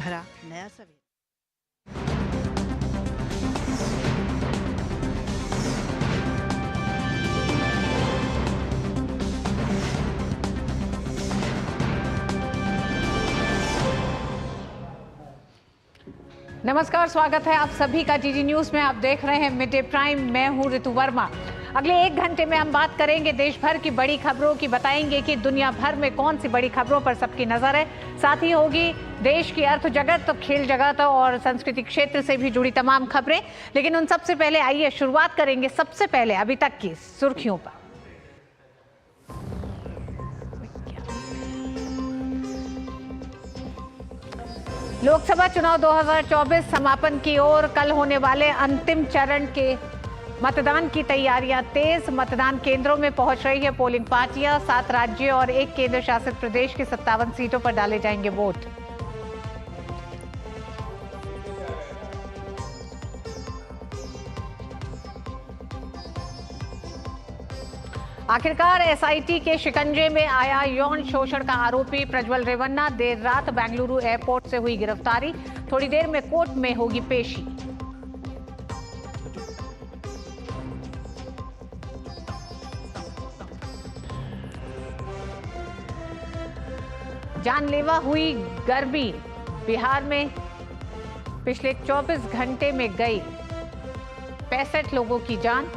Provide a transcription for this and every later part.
भरा नया सवेरा। नमस्कार, स्वागत है आप सभी का जीजी न्यूज में। आप देख रहे हैं मिड डे प्राइम। मैं हूं ऋतु वर्मा। अगले 1 घंटे में हम बात करेंगे देश भर की बड़ी खबरों की, बताएंगे कि दुनिया भर में कौन सी बड़ी खबरों पर सबकी नजर है। साथ ही होगी देश की अर्थ जगत, खेल जगत और संस्कृति क्षेत्र से भी जुड़ी तमाम खबरें। लेकिन उन सबसे पहले आइए शुरुआत करेंगे सबसे पहले अभी तक की सुर्खियों पर। लोकसभा चुनाव 2024 समापन की ओर। कल होने वाले अंतिम चरण के मतदान की तैयारियां तेज। मतदान केंद्रों में पहुंच रही है पोलिंग पार्टियां। 7 राज्यों और 1 केंद्र शासित प्रदेश की 57 सीटों पर डाले जाएंगे वोट। आखिरकार एसआईटी के शिकंजे में आया यौन शोषण का आरोपी प्रज्वल रेवन्ना। देर रात बेंगलुरु एयरपोर्ट से हुई गिरफ्तारी। थोड़ी देर में कोर्ट में होगी पेशी। जानलेवा हुई गर्मी। बिहार में पिछले 24 घंटे में गई 65 लोगों की जान।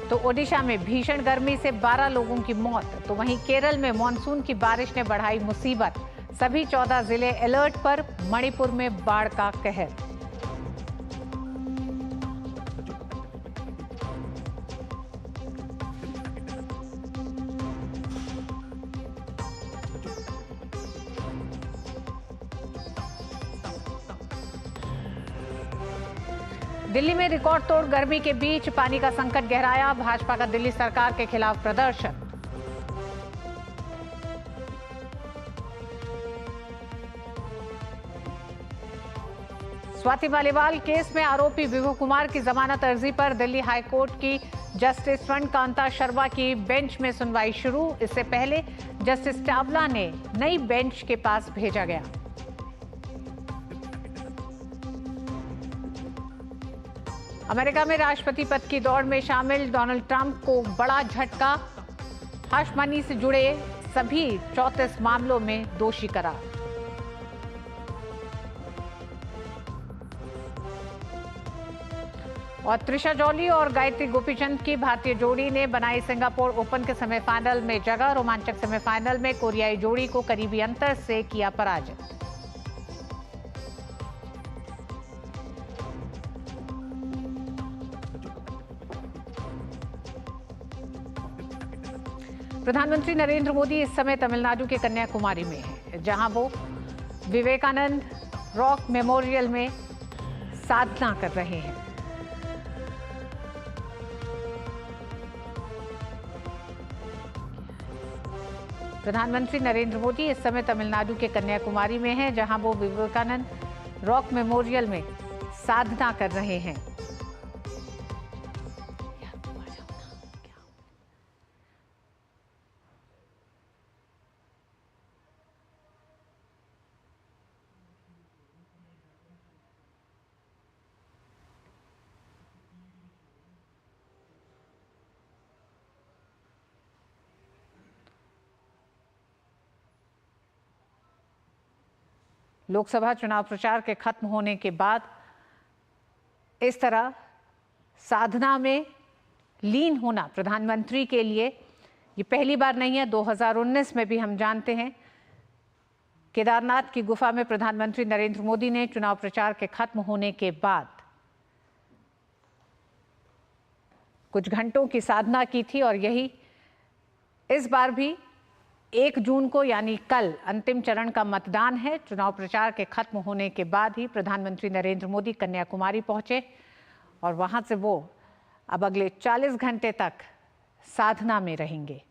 तो ओडिशा में भीषण गर्मी से 12 लोगों की मौत। तो वहीं केरल में मानसून की बारिश ने बढ़ाई मुसीबत। सभी 14 जिले अलर्ट पर। मणिपुर में बाढ़ का कहर। दिल्ली में रिकॉर्ड तोड़ गर्मी के बीच पानी का संकट गहराया। भाजपा का दिल्ली सरकार के खिलाफ प्रदर्शन। स्वाति मालीवाल केस में आरोपी विभू कुमार की जमानत अर्जी पर दिल्ली हाईकोर्ट की जस्टिस स्वर्णकांता शर्मा की बेंच में सुनवाई शुरू। इससे पहले जस्टिस चावला ने नई बेंच के पास भेजा गया। अमेरिका में राष्ट्रपति पद की दौड़ में शामिल डोनाल्ड ट्रंप को बड़ा झटका। हश मनी से जुड़े सभी 34 मामलों में दोषी करार। और त्रिशा जॉली और गायत्री गोपीचंद की भारतीय जोड़ी ने बनाई सिंगापुर ओपन के सेमीफाइनल में जगह। रोमांचक सेमीफाइनल में कोरियाई जोड़ी को करीबी अंतर से किया पराजय। प्रधानमंत्री नरेंद्र मोदी इस समय तमिलनाडु के कन्याकुमारी में है, जहां वो विवेकानंद रॉक मेमोरियल में साधना कर रहे हैं। प्रधानमंत्री नरेंद्र मोदी इस समय तमिलनाडु के कन्याकुमारी में हैं, जहां वो विवेकानंद रॉक मेमोरियल में साधना कर रहे हैं। लोकसभा चुनाव प्रचार के खत्म होने के बाद इस तरह साधना में लीन होना प्रधानमंत्री के लिए ये पहली बार नहीं है। 2019 में भी हम जानते हैं केदारनाथ की गुफा में प्रधानमंत्री नरेंद्र मोदी ने चुनाव प्रचार के खत्म होने के बाद कुछ घंटों की साधना की थी। और यही इस बार भी 1 जून को यानी कल अंतिम चरण का मतदान है। चुनाव प्रचार के खत्म होने के बाद ही प्रधानमंत्री नरेंद्र मोदी कन्याकुमारी पहुंचे और वहां से वो अब अगले 40 घंटे तक साधना में रहेंगे।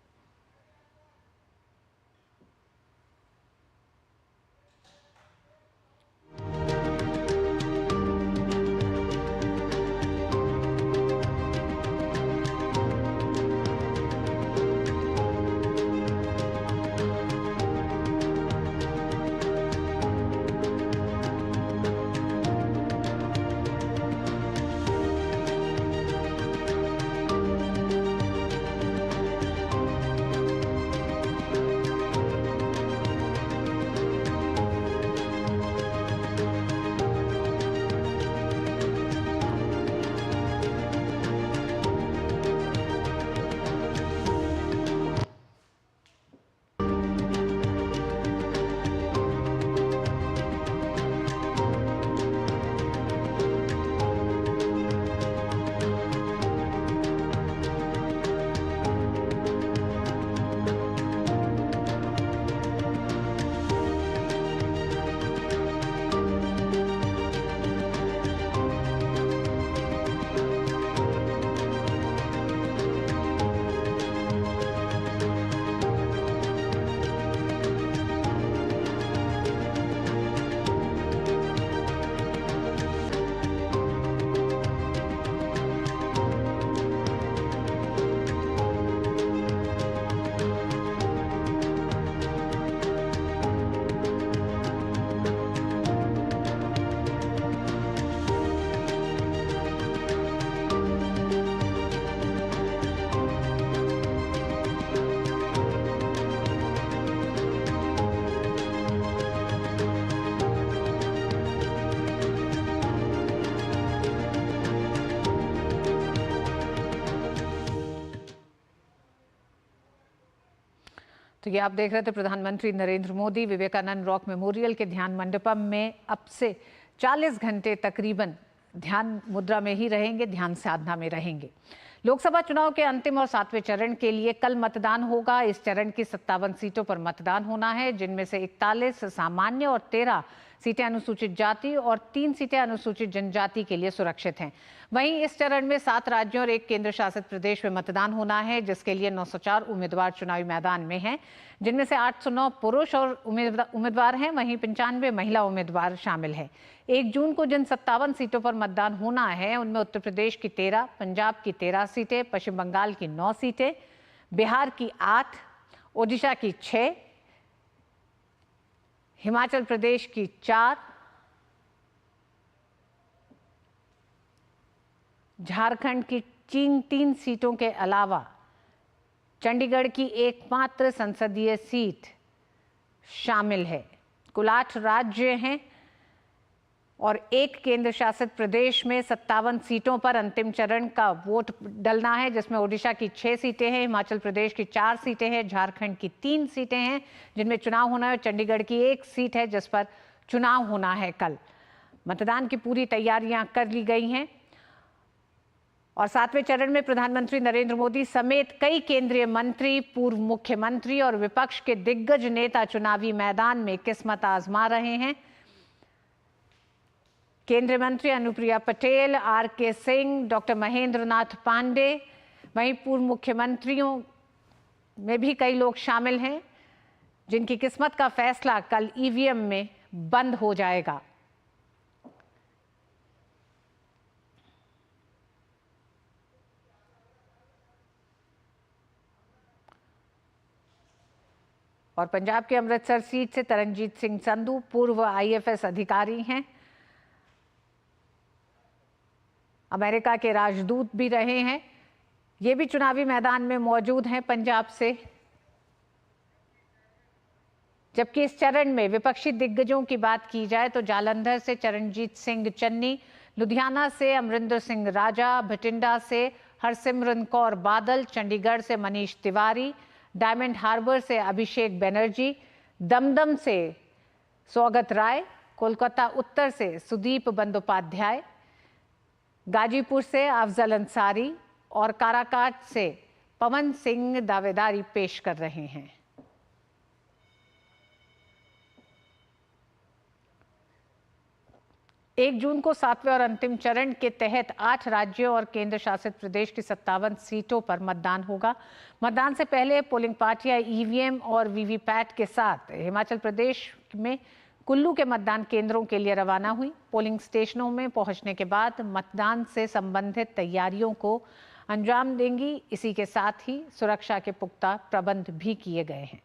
तो ये आप देख रहे थे प्रधानमंत्री नरेंद्र मोदी विवेकानंद रॉक मेमोरियल के ध्यान मंडपम में अब से 40 घंटे तकरीबन ध्यान मुद्रा में ही रहेंगे, ध्यान साधना में रहेंगे। लोकसभा चुनाव के अंतिम और 7वें चरण के लिए कल मतदान होगा। इस चरण की 57 सीटों पर मतदान होना है, जिनमें से 41 सामान्य और 13 सीटें अनुसूचित जाति और 3 सीटें अनुसूचित जनजाति के लिए सुरक्षित हैं। वहीं इस चरण में 7 राज्यों और 1 केंद्र शासित प्रदेश में मतदान होना है, जिसके लिए 904 उम्मीदवार चुनावी मैदान में हैं, जिनमें से 809 पुरुष और उम्मीदवार हैं, वहीं 95 महिला उम्मीदवार शामिल हैं। 1 जून को जिन 57 सीटों पर मतदान होना है उनमें उत्तर प्रदेश की 13, पंजाब की 13 सीटें, पश्चिम बंगाल की 9 सीटें, बिहार की 8, ओडिशा की 6, हिमाचल प्रदेश की 4, झारखंड की 3 सीटों के अलावा चंडीगढ़ की एकमात्र संसदीय सीट शामिल है। कुल 8 राज्य हैं और 1 केंद्र शासित प्रदेश में 57 सीटों पर अंतिम चरण का वोट डलना है, जिसमें ओडिशा की 6 सीटें हैं, हिमाचल प्रदेश की 4 सीटें हैं, झारखंड की 3 सीटें हैं जिनमें चुनाव होना है, चंडीगढ़ की 1 सीट है जिस पर चुनाव होना है कल। मतदान की पूरी तैयारियां कर ली गई हैं और 7वें चरण में प्रधानमंत्री नरेंद्र मोदी समेत कई केंद्रीय मंत्री, पूर्व मुख्यमंत्री और विपक्ष के दिग्गज नेता चुनावी मैदान में किस्मत आजमा रहे हैं। केंद्रीय मंत्री अनुप्रिया पटेल, आर.के. सिंह, डॉक्टर महेंद्र नाथ पांडे, वहीं पूर्व मुख्यमंत्रियों में भी कई लोग शामिल हैं जिनकी किस्मत का फैसला कल ईवीएम में बंद हो जाएगा। और पंजाब के अमृतसर सीट से तरनजीत सिंह संधू पूर्व आईएफएस अधिकारी हैं, अमेरिका के राजदूत भी रहे हैं, ये भी चुनावी मैदान में मौजूद हैं पंजाब से। जबकि इस चरण में विपक्षी दिग्गजों की बात की जाए तो जालंधर से चरणजीत सिंह चन्नी, लुधियाना से अमरिंदर सिंह राजा, भटिंडा से हरसिमरन कौर बादल, चंडीगढ़ से मनीष तिवारी, डायमंड हार्बर से अभिषेक बनर्जी, दमदम से स्वागत राय, कोलकाता उत्तर से सुदीप बंदोपाध्याय, गाजीपुर से अफजल अंसारी और काराकाट से पवन सिंह दावेदारी पेश कर रहे हैं। एक जून को 7वें और अंतिम चरण के तहत 8 राज्यों और केंद्र शासित प्रदेश की 57 सीटों पर मतदान होगा। मतदान से पहले पोलिंग पार्टियां ईवीएम और वीवीपैट के साथ हिमाचल प्रदेश में कुल्लू के मतदान केंद्रों के लिए रवाना हुई। पोलिंग स्टेशनों में पहुंचने के बाद मतदान से संबंधित तैयारियों को अंजाम देंगी। इसी के साथ ही सुरक्षा के पुख्ता प्रबंध भी किए गए हैं।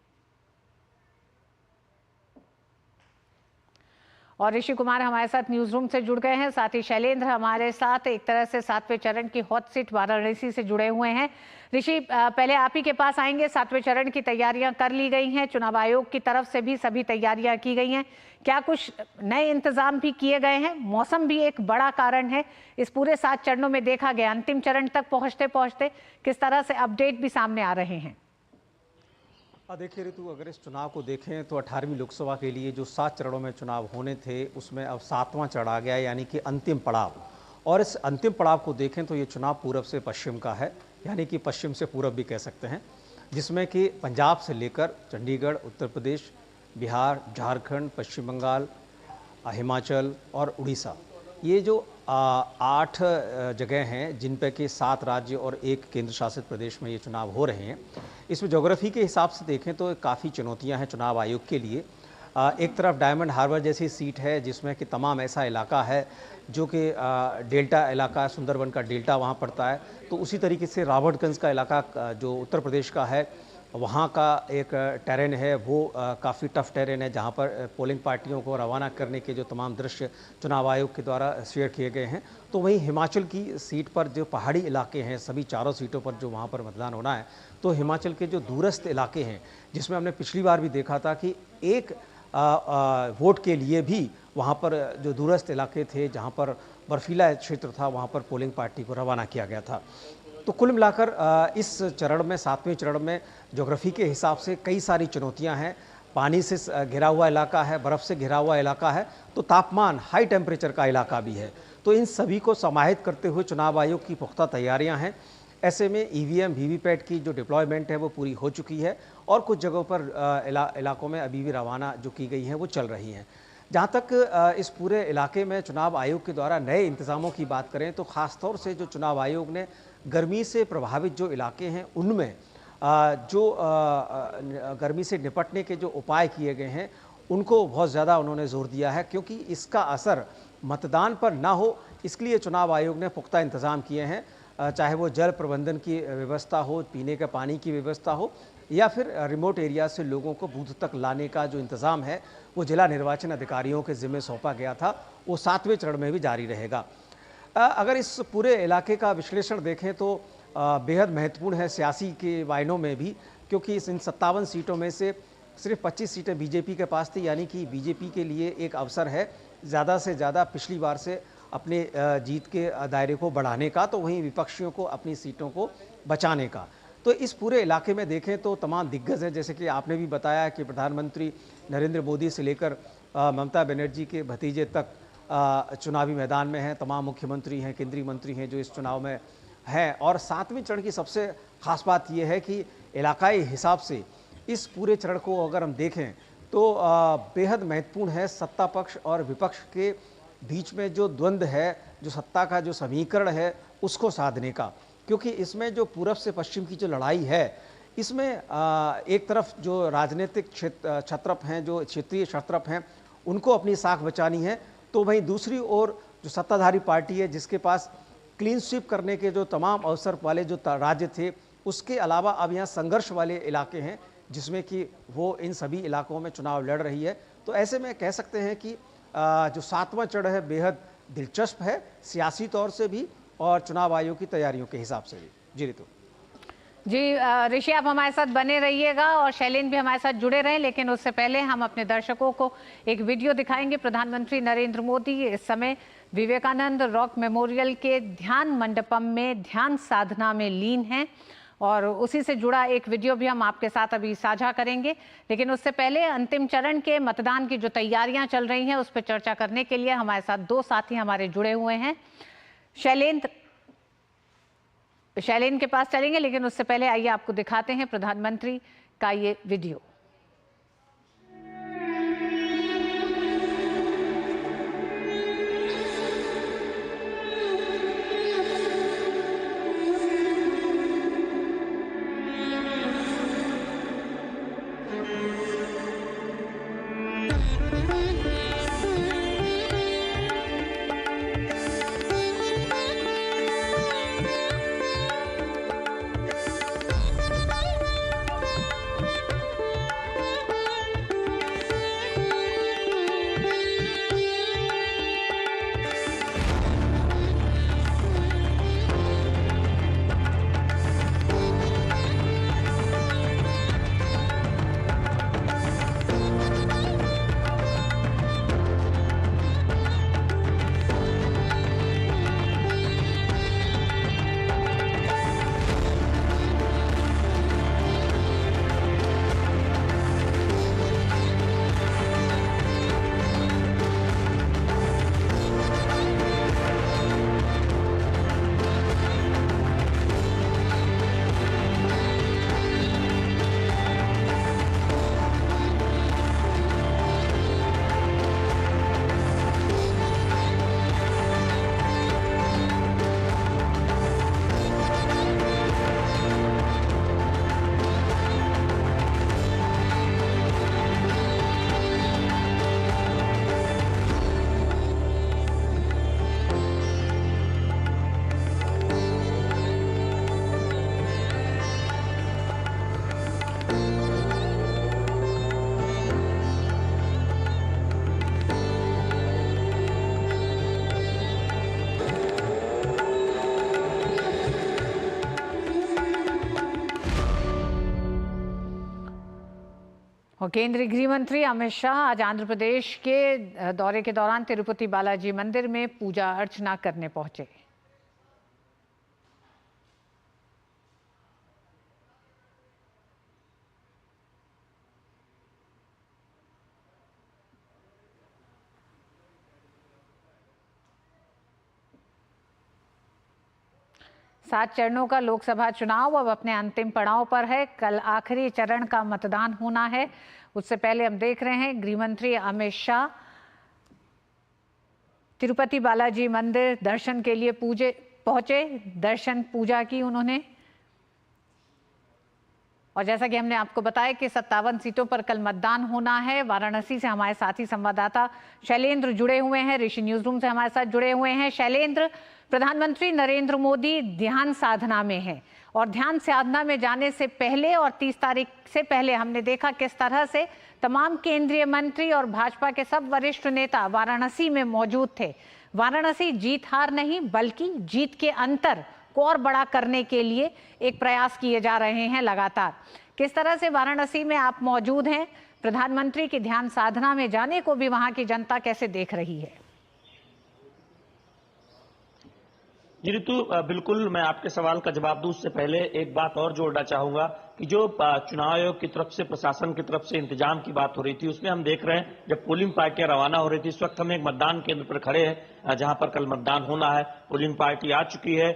और ऋषि कुमार हमारे साथ न्यूज रूम से जुड़ गए हैं, साथ ही शैलेंद्र हमारे साथ एक तरह से 7वें चरण की हॉट सीट वाराणसी से जुड़े हुए हैं। ऋषि, पहले आप ही के पास आएंगे। 7वें चरण की तैयारियां कर ली गई हैं, चुनाव आयोग की तरफ से भी सभी तैयारियां की गई हैं, क्या कुछ नए इंतजाम भी किए गए हैं? मौसम भी एक बड़ा कारण है, इस पूरे 7 चरणों में देखा गया। अंतिम चरण तक पहुंचते पहुंचते किस तरह से अपडेट भी सामने आ रहे हैं? देखिए ऋतु, अगर इस चुनाव को देखें तो 18वीं लोकसभा के लिए जो 7 चरणों में चुनाव होने थे उसमें अब 7वां चढ़ आ गया, यानी कि अंतिम पड़ाव। और इस अंतिम पड़ाव को देखें तो ये चुनाव पूरब से पश्चिम का है, यानी कि पश्चिम से पूरब भी कह सकते हैं, जिसमें कि पंजाब से लेकर चंडीगढ़, उत्तर प्रदेश, बिहार, झारखंड, पश्चिम बंगाल, हिमाचल और उड़ीसा, ये जो 8 जगह हैं जिन पे कि 7 राज्य और 1 केंद्र शासित प्रदेश में ये चुनाव हो रहे हैं। इसमें ज्योग्राफी के हिसाब से देखें तो काफ़ी चुनौतियां हैं चुनाव आयोग के लिए। एक तरफ डायमंड हार्बर जैसी सीट है जिसमें कि तमाम ऐसा इलाका है जो कि डेल्टा इलाका, सुंदरबन का डेल्टा वहाँ पड़ता है। तो उसी तरीके से रॉबर्टगंज का इलाका जो उत्तर प्रदेश का है, वहाँ का एक टेरेन है, वो काफ़ी टफ टेरेन है, जहाँ पर पोलिंग पार्टियों को रवाना करने के जो तमाम दृश्य चुनाव आयोग के द्वारा शेयर किए गए हैं। तो वहीं हिमाचल की सीट पर जो पहाड़ी इलाके हैं, सभी 4 सीटों पर जो वहाँ पर मतदान होना है, तो हिमाचल के जो दूरस्थ इलाके हैं, जिसमें हमने पिछली बार भी देखा था कि एक वोट के लिए भी वहाँ पर जो दूरस्थ इलाके थे, जहाँ पर बर्फीला क्षेत्र था, वहाँ पर पोलिंग पार्टी को रवाना किया गया था। तो कुल मिलाकर इस चरण में, 7वें चरण में ज्योग्राफी के हिसाब से कई सारी चुनौतियां हैं। पानी से घिरा हुआ इलाका है, बर्फ़ से घिरा हुआ इलाका है, तो तापमान, हाई टेम्परेचर का इलाका भी है। तो इन सभी को समाहित करते हुए चुनाव आयोग की पुख्ता तैयारियां हैं। ऐसे में ईवीएम, वीवीपैट की जो डिप्लॉयमेंट है वो पूरी हो चुकी है और कुछ जगहों पर इलाकों में अभी भी रवाना जो की गई हैं वो चल रही हैं। जहाँ तक इस पूरे इलाके में चुनाव आयोग के द्वारा नए इंतज़ामों की बात करें तो ख़ास तौर से जो चुनाव आयोग ने गर्मी से प्रभावित जो इलाके हैं उनमें गर्मी से निपटने के जो उपाय किए गए हैं उनको बहुत ज़्यादा उन्होंने जोर दिया है, क्योंकि इसका असर मतदान पर ना हो इसके लिए चुनाव आयोग ने पुख्ता इंतज़ाम किए हैं। चाहे वो जल प्रबंधन की व्यवस्था हो, पीने के पानी की व्यवस्था हो या फिर रिमोट एरिया से लोगों को बूथ तक लाने का जो इंतज़ाम है वो जिला निर्वाचन अधिकारियों के ज़िम्मे सौंपा गया था, वो 7वें चरण में भी जारी रहेगा। अगर इस पूरे इलाके का विश्लेषण देखें तो बेहद महत्वपूर्ण है सियासी के मायनों में भी, क्योंकि इन 57 सीटों में से सिर्फ 25 सीटें बीजेपी के पास थी, यानी कि बीजेपी के लिए एक अवसर है ज़्यादा से ज़्यादा पिछली बार से अपने जीत के दायरे को बढ़ाने का, तो वहीं विपक्षियों को अपनी सीटों को बचाने का। तो इस पूरे इलाके में देखें तो तमाम दिग्गज हैं, जैसे कि आपने भी बताया कि प्रधानमंत्री नरेंद्र मोदी से लेकर ममता बनर्जी के भतीजे तक चुनावी मैदान में हैं। तमाम मुख्यमंत्री हैं, केंद्रीय मंत्री हैं जो इस चुनाव में हैं। और 7वें चरण की सबसे खास बात यह है कि इलाकाई हिसाब से इस पूरे चरण को अगर हम देखें तो बेहद महत्वपूर्ण है सत्ता पक्ष और विपक्ष के बीच में जो द्वंद्व है, जो सत्ता का जो समीकरण है उसको साधने का, क्योंकि इसमें जो पूरब से पश्चिम की जो लड़ाई है इसमें एक तरफ जो राजनीतिक क्षत्रप हैं, जो क्षेत्रीय क्षत्रप हैं, उनको अपनी साख बचानी है, तो वहीं दूसरी ओर जो सत्ताधारी पार्टी है जिसके पास क्लीन स्वीप करने के जो तमाम अवसर वाले जो राज्य थे, उसके अलावा अब यहाँ संघर्ष वाले इलाके हैं जिसमें कि वो इन सभी इलाकों में चुनाव लड़ रही है। तो ऐसे में कह सकते हैं कि जो 7वां चरण है बेहद दिलचस्प है सियासी तौर से भी और चुनाव आयोग की तैयारियों के हिसाब से भी। जी रितु। जी ऋषि, आप हमारे साथ बने रहिएगा और शैलेंद्र भी हमारे साथ जुड़े रहें, लेकिन उससे पहले हम अपने दर्शकों को एक वीडियो दिखाएंगे। प्रधानमंत्री नरेंद्र मोदी इस समय विवेकानंद रॉक मेमोरियल के ध्यान मंडपम में ध्यान साधना में लीन हैं और उसी से जुड़ा एक वीडियो भी हम आपके साथ अभी साझा करेंगे। लेकिन उससे पहले अंतिम चरण के मतदान की जो तैयारियां चल रही हैं उस पर चर्चा करने के लिए हमारे साथ दो साथी हमारे जुड़े हुए हैं। शैलेंद्र के पास चलेंगे, लेकिन उससे पहले आइए आपको दिखाते हैं प्रधानमंत्री का ये वीडियो। और केंद्रीय गृह मंत्री अमित शाह आज आंध्र प्रदेश के दौरे के दौरान तिरुपति बालाजी मंदिर में पूजा अर्चना करने पहुंचे। 7 चरणों का लोकसभा चुनाव अब अपने अंतिम पड़ाव पर है। कल आखिरी चरण का मतदान होना है। उससे पहले हम देख रहे हैं गृह मंत्री अमित शाह तिरुपति बालाजी मंदिर दर्शन के लिए पहुंचे, दर्शन पूजा की उन्होंने। और जैसा कि हमने आपको बताया कि 57 सीटों पर कल मतदान होना है। वाराणसी से हमारे साथी संवाददाता शैलेंद्र जुड़े हुए हैं, ऋषि न्यूज रूम से हमारे साथ जुड़े हुए हैं। शैलेंद्र, प्रधानमंत्री नरेंद्र मोदी ध्यान साधना में हैं और ध्यान साधना में जाने से पहले और 30 तारीख से पहले हमने देखा किस तरह से तमाम केंद्रीय मंत्री और भाजपा के सब वरिष्ठ नेता वाराणसी में मौजूद थे। वाराणसी जीत हार नहीं बल्कि जीत के अंतर को और बड़ा करने के लिए एक प्रयास किए जा रहे हैं लगातार। किस तरह से वाराणसी में आप मौजूद हैं, प्रधानमंत्री की ध्यान साधना में जाने को भी वहां की जनता कैसे देख रही है? जी ऋतु, बिल्कुल मैं आपके सवाल का जवाब दूं उससे पहले एक बात और जोड़ना चाहूंगा कि जो चुनाव आयोग की तरफ से, प्रशासन की तरफ से इंतजाम की बात हो रही थी, उसमें हम देख रहे हैं जब पोलिंग पार्टियां रवाना हो रही थी, इस वक्त हम एक मतदान केंद्र पर खड़े हैं जहां पर कल मतदान होना है। पोलिंग पार्टी आ चुकी है।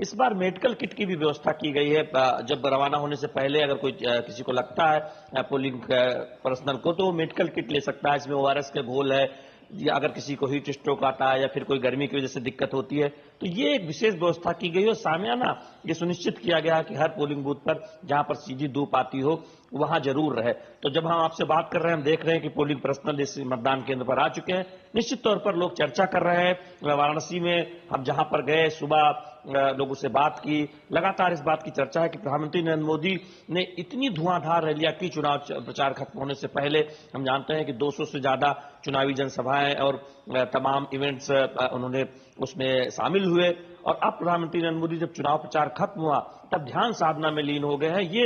इस बार मेडिकल किट की भी व्यवस्था की गई है। जब रवाना होने से पहले अगर कोई किसी को लगता है पोलिंग पर्सनल को, तो वो मेडिकल किट ले सकता है। इसमें ORS के घोल है, या अगर किसी को हीट स्ट्रोक आता है या फिर कोई गर्मी की वजह से दिक्कत होती है, तो ये एक विशेष व्यवस्था की गई है। और सामियाना ये सुनिश्चित किया गया कि हर पोलिंग बूथ पर जहां पर सीधी धूप आती हो वहां जरूर रहे। तो जब हम आपसे बात कर रहे हैं, हम देख रहे हैं कि पोलिंग पर्सनल इस मतदान केंद्र पर आ चुके हैं। निश्चित तौर पर लोग चर्चा कर रहे हैं। वाराणसी में हम जहां पर गए, सुबह लोगों से बात की, लगातार इस बात की चर्चा है कि प्रधानमंत्री नरेंद्र मोदी ने इतनी धुआंधार रैलियां की चुनाव प्रचार खत्म होने से पहले। हम जानते हैं कि 200 से ज्यादा चुनावी जनसभाएं और तमाम इवेंट्स उन्होंने उसमें शामिल हुए। और अब प्रधानमंत्री नरेंद्र मोदी जब चुनाव प्रचार खत्म हुआ तब ध्यान साधना में लीन हो गए हैं। ये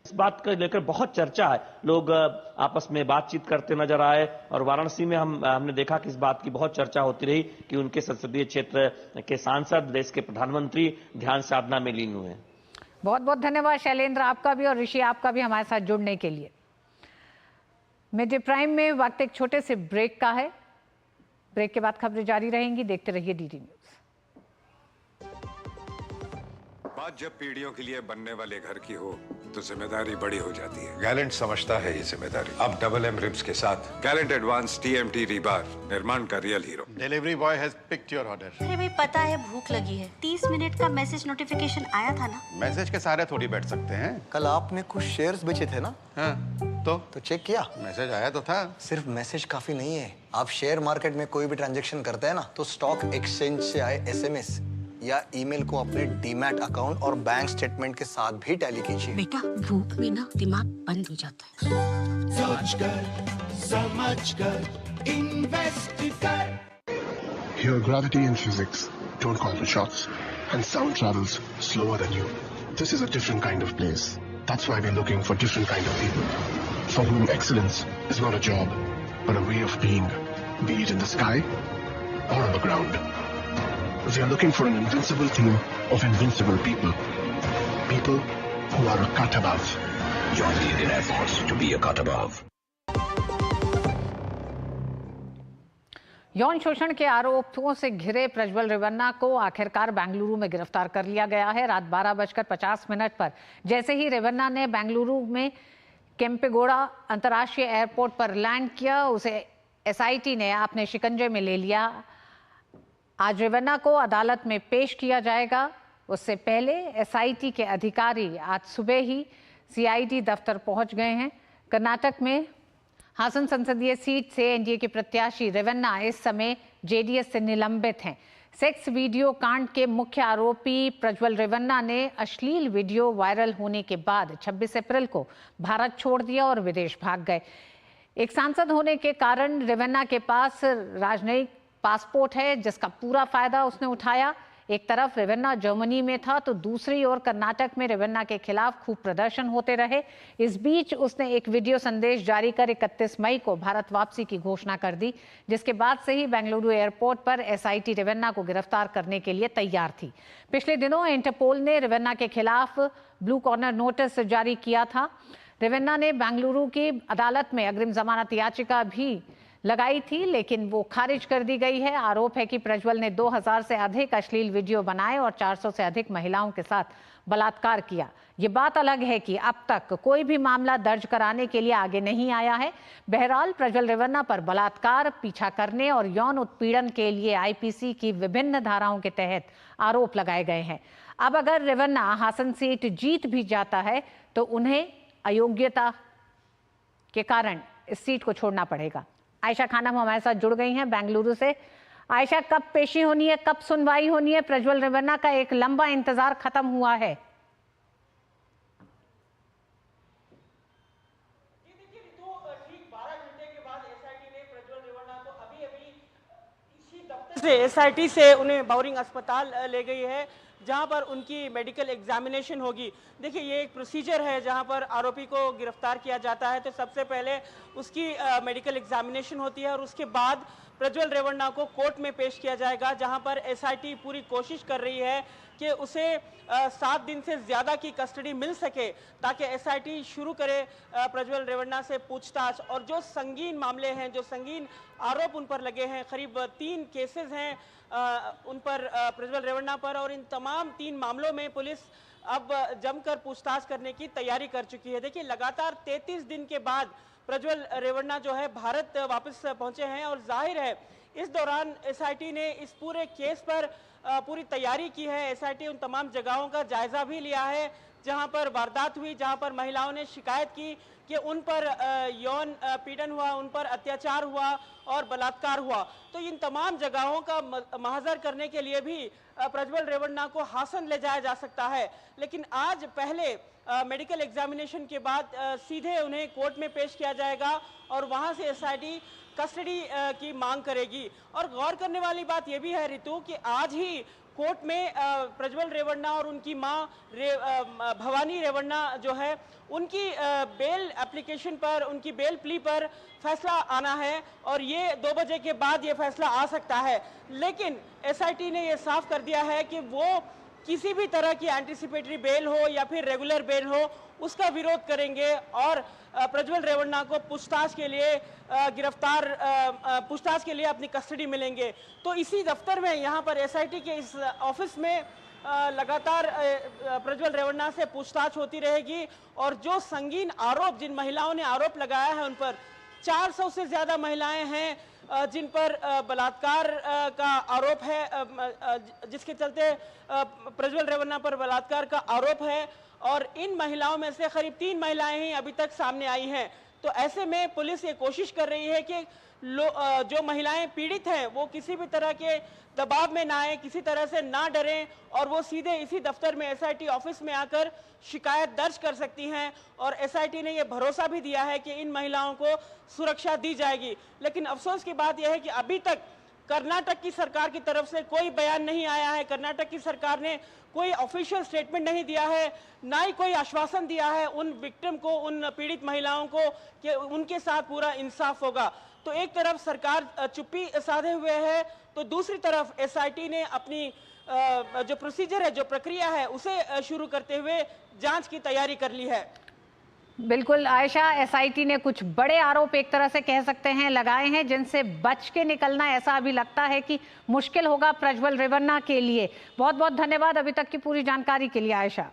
इस बात को लेकर बहुत चर्चा है, लोग आपस में बातचीत करते नजर आए। और वाराणसी में हमने देखा कि इस बात की बहुत चर्चा होती रही कि उनके संसदीय क्षेत्र के सांसद, देश के प्रधानमंत्री ध्यान साधना में लीन हुए। बहुत बहुत धन्यवाद शैलेंद्र, आपका भी और ऋषि आपका भी हमारे साथ जुड़ने के लिए। मिड प्राइम में वक्त एक छोटे से ब्रेक का है। ब्रेक के बाद खबरें जारी रहेंगी, देखते रहिए DD न्यूज। बात जब पीढ़ियों के लिए बनने वाले घर की हो तो जिम्मेदारी बड़ी हो जाती है। गैलेंट समझता है ये जिम्मेदारी। अब डबल M रिब्स के साथ गैलेंट एडवांस TMT रीबार, निर्माण का real hero. Delivery boy has picked your order. अरे भाई पता है भूख लगी है। 30 मिनट का मैसेज नोटिफिकेशन आया था ना। मैसेज के सहारे थोड़ी बैठ सकते हैं। कल आपने कुछ शेयर्स बेचे थे ना? हाँ, तो चेक किया? मैसेज आया तो था। सिर्फ मैसेज काफी नहीं है। आप शेयर मार्केट में कोई भी ट्रांजैक्शन करते हैं ना, तो स्टॉक एक्सचेंज से आए SMS या ईमेल को अपने डीमैट अकाउंट और बैंक स्टेटमेंट के साथ भी टैली कीजिए। बेटा भूख में ना दिमाग बंद हो जाता है। समझ कर इन्वेस्ट कर। Here, gravity and physics don't call the shots, and sound travels slower than you. This is a different kind of place. That's why we're looking for different kind of people, for whom excellence is not a job, but a way of being, be it in the sky or on the ground. We are looking for an invincible team of invincible people. People who are a cut above. Join the Indian Air Force to be a cut above. यौन शोषण के आरोपों से घिरे प्रज्वल रेवन्ना को आखिरकार बेंगलुरु में गिरफ्तार कर लिया गया है। रात 12:50 पर जैसे ही रेवन्ना ने बेंगलुरु में केम्पेगौड़ा अंतर्राष्ट्रीय एयरपोर्ट पर लैंड किया, उसे SIT ने अपने शिकंजे में ले लिया। आज रेवन्ना को अदालत में पेश किया जाएगा। उससे पहले SIT के अधिकारी आज सुबह ही CID दफ्तर पहुंच गए हैं। कर्नाटक में हासन संसदीय सीट से NDA के प्रत्याशी रेवन्ना इस समय JDS से निलंबित हैं। सेक्स वीडियो कांड के मुख्य आरोपी प्रज्वल रेवन्ना ने अश्लील वीडियो वायरल होने के बाद 26 अप्रैल को भारत छोड़ दिया और विदेश भाग गए। एक सांसद होने के कारण रेवन्ना के पास राजनयिक पासपोर्ट है, जिसका पूरा फायदा उसने उठाया। एक तरफ रेवन्ना जर्मनी में था तो दूसरी ओर कर्नाटक में रेवन्ना के खिलाफ खूब प्रदर्शन होते रहे। इस बीच उसने एक वीडियो संदेश जारी कर 31 मई को भारत वापसी की घोषणा कर दी, जिसके बाद से ही बेंगलुरु एयरपोर्ट पर SIT रेवन्ना को गिरफ्तार करने के लिए तैयार थी। पिछले दिनों इंटरपोल ने रेवन्ना के खिलाफ ब्लू कॉर्नर नोटिस जारी किया था। रेवन्ना ने बेंगलुरु की अदालत में अग्रिम जमानत याचिका भी लगाई थी, लेकिन वो खारिज कर दी गई है। आरोप है कि प्रज्वल ने 2000 से अधिक अश्लील वीडियो बनाए और 400 से अधिक महिलाओं के साथ बलात्कार किया। ये बात अलग है कि अब तक कोई भी मामला दर्ज कराने के लिए आगे नहीं आया है। बहरहाल प्रज्वल रेवन्ना पर बलात्कार, पीछा करने और यौन उत्पीड़न के लिए आईपीसी की विभिन्न धाराओं के तहत आरोप लगाए गए हैं। अब अगर रेवन्ना हासन सीट जीत भी जाता है तो उन्हें अयोग्यता के कारण इस सीट को छोड़ना पड़ेगा। आयशा खानम हमारे साथ जुड़ गई हैं बेंगलुरु से। आयशा, कब पेशी होनी है, कब सुनवाई होनी है? प्रज्वल रेवन्ना का एक लंबा इंतजार खत्म हुआ है। एसआईटी से उन्हें बाउरिंग अस्पताल ले गई है, जहां पर उनकी मेडिकल एग्जामिनेशन होगी। देखिए, ये एक प्रोसीजर है जहां पर आरोपी को गिरफ्तार किया जाता है तो सबसे पहले उसकी मेडिकल एग्जामिनेशन होती है और उसके बाद प्रज्वल रेवन्ना को कोर्ट में पेश किया जाएगा, जहां पर एसआईटी पूरी कोशिश कर रही है कि उसे 7 दिन से ज़्यादा की कस्टडी मिल सके ताकि एसआईटी शुरू करे प्रज्वल रेवन्ना से पूछताछ। और जो संगीन मामले हैं, जो संगीन आरोप उन पर लगे हैं, करीब 3 केसेस हैं उन पर, प्रज्वल रेवन्ना पर, और इन तमाम 3 मामलों में पुलिस अब जमकर पूछताछ करने की तैयारी कर चुकी है। देखिए, लगातार 33 दिन के बाद प्रज्वल रेवन्ना जो है भारत वापस पहुंचे हैं और जाहिर है इस दौरान एसआईटी ने इस पूरे केस पर पूरी तैयारी की है। एसआईटी उन तमाम जगहों का जायजा भी लिया है जहां पर वारदात हुई, जहां पर महिलाओं ने शिकायत की कि उन पर यौन पीड़न हुआ, उन पर अत्याचार हुआ और बलात्कार हुआ। तो इन तमाम जगहों का महजर करने के लिए भी प्रज्वल रेवन्ना को हासन ले जाया जा सकता है। लेकिन आज पहले मेडिकल एग्जामिनेशन के बाद सीधे उन्हें कोर्ट में पेश किया जाएगा और वहां से एसआईटी कस्टडी की मांग करेगी। और गौर करने वाली बात यह भी है रितु कि आज ही कोर्ट में प्रज्वल रेवन्ना और उनकी मां भवानी रेवन्ना जो है उनकी बेल एप्लीकेशन पर, उनकी बेल प्ली पर फैसला आना है और ये 2 बजे के बाद ये फैसला आ सकता है। लेकिन एसआईटी ने ये साफ कर दिया है कि वो किसी भी तरह की एंटीसिपेटरी बेल हो या फिर रेगुलर बेल हो उसका विरोध करेंगे और प्रज्वल रेवन्ना को पूछताछ के लिए पूछताछ के लिए अपनी कस्टडी मिलेंगे। तो इसी दफ्तर में यहाँ पर एसआईटी के इस ऑफिस में लगातार प्रज्वल रेवन्ना से पूछताछ होती रहेगी और जो संगीन आरोप, जिन महिलाओं ने आरोप लगाया है उन पर 400 से ज़्यादा महिलाएं हैं जिन पर बलात्कार का आरोप है, जिसके चलते प्रज्वल रेवन्ना पर बलात्कार का आरोप है और इन महिलाओं में से करीब 3 महिलाएं ही अभी तक सामने आई हैं। तो ऐसे में पुलिस ये कोशिश कर रही है कि जो महिलाएं पीड़ित हैं वो किसी भी तरह के दबाव में ना आए, किसी तरह से ना डरें और वो सीधे इसी दफ्तर में एसआईटी ऑफिस में आकर शिकायत दर्ज कर सकती हैं। और एसआईटी ने ये भरोसा भी दिया है कि इन महिलाओं को सुरक्षा दी जाएगी। लेकिन अफसोस की बात यह है कि अभी तक कर्नाटक की सरकार की तरफ से कोई बयान नहीं आया है। कर्नाटक की सरकार ने कोई ऑफिशियल स्टेटमेंट नहीं दिया है, ना ही कोई आश्वासन दिया है उन विक्टिम को, उन पीड़ित महिलाओं को कि उनके साथ पूरा इंसाफ होगा। तो एक तरफ सरकार चुप्पी साधे हुए है तो दूसरी तरफ एसआईटी ने अपनी जो प्रोसीजर है, जो प्रक्रिया है उसे शुरू करते हुए जांच की तैयारी कर ली है। बिल्कुल आयशा, एसआईटी ने कुछ बड़े आरोप एक तरह से कह सकते हैं लगाए हैं जिनसे बच के निकलना ऐसा अभी लगता है कि मुश्किल होगा प्रज्वल रेवन्ना के लिए। बहुत बहुत धन्यवाद अभी तक की पूरी जानकारी के लिए आयशा।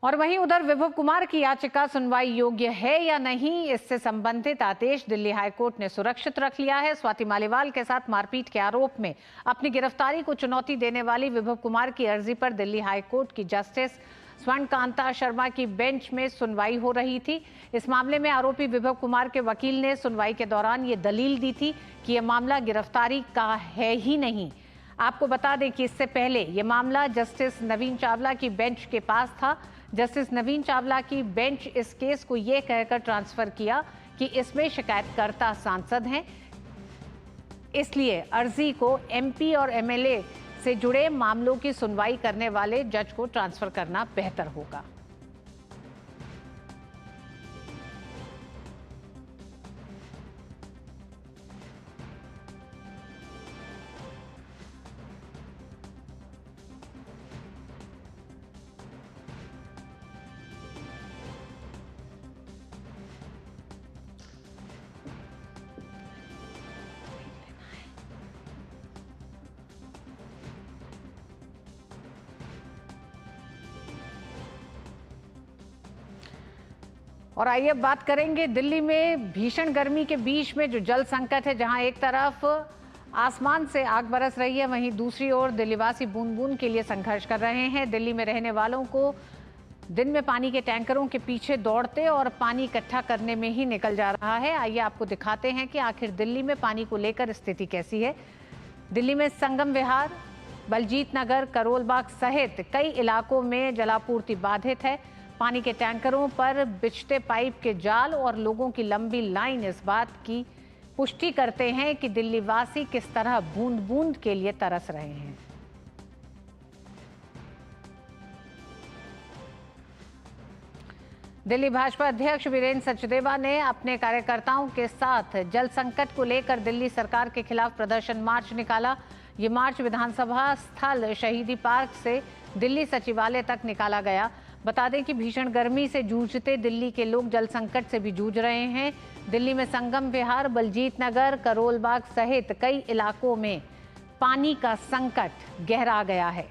और वहीं उधर विभव कुमार की याचिका सुनवाई योग्य है या नहीं, इससे संबंधित आदेश दिल्ली हाईकोर्ट ने सुरक्षित रख लिया है। स्वाति मालीवाल के साथ मारपीट के आरोप में अपनी गिरफ्तारी को चुनौती देने वाली विभव कुमार की अर्जी पर दिल्ली हाईकोर्ट की जस्टिस स्वर्णकांता शर्मा की बेंच में सुनवाई हो रही थी। इस मामले में आरोपी विभव कुमार के वकील ने सुनवाई के दौरान ये दलील दी थी कि यह मामला गिरफ्तारी का है ही नहीं। आपको बता दें कि इससे पहले यह मामला जस्टिस नवीन चावला की बेंच के पास था। जस्टिस नवीन चावला की बेंच इस केस को यह कहकर ट्रांसफर किया कि इसमें शिकायतकर्ता सांसद हैं, इसलिए अर्जी को एमपी और एमएलए से जुड़े मामलों की सुनवाई करने वाले जज को ट्रांसफर करना बेहतर होगा। और आइए बात करेंगे दिल्ली में भीषण गर्मी के बीच में जो जल संकट है, जहां एक तरफ आसमान से आग बरस रही है, वहीं दूसरी ओर दिल्लीवासी बूंद बूंद के लिए संघर्ष कर रहे हैं। दिल्ली में रहने वालों को दिन में पानी के टैंकरों के पीछे दौड़ते और पानी इकट्ठा करने में ही निकल जा रहा है। आइए आपको दिखाते हैं कि आखिर दिल्ली में पानी को लेकर स्थिति कैसी है। दिल्ली में संगम विहार, बलजीत नगर, करोल बाग सहित कई इलाकों में जलापूर्ति बाधित है। पानी के टैंकरों पर बिछते पाइप के जाल और लोगों की लंबी लाइन इस बात की पुष्टि करते हैं कि दिल्ली वासी किस तरह बूंद बूंद के लिए तरस रहे हैं। दिल्ली भाजपा अध्यक्ष वीरेंद्र सचदेवा ने अपने कार्यकर्ताओं के साथ जल संकट को लेकर दिल्ली सरकार के खिलाफ प्रदर्शन मार्च निकाला। ये मार्च विधानसभा स्थल शहीदी पार्क से दिल्ली सचिवालय तक निकाला गया। बता दें कि भीषण गर्मी से जूझते दिल्ली के लोग जल संकट से भी जूझ रहे हैं। दिल्ली में संगम विहार, बलजीत नगर, करोल बाग सहित कई इलाकों में पानी का संकट गहरा गया है।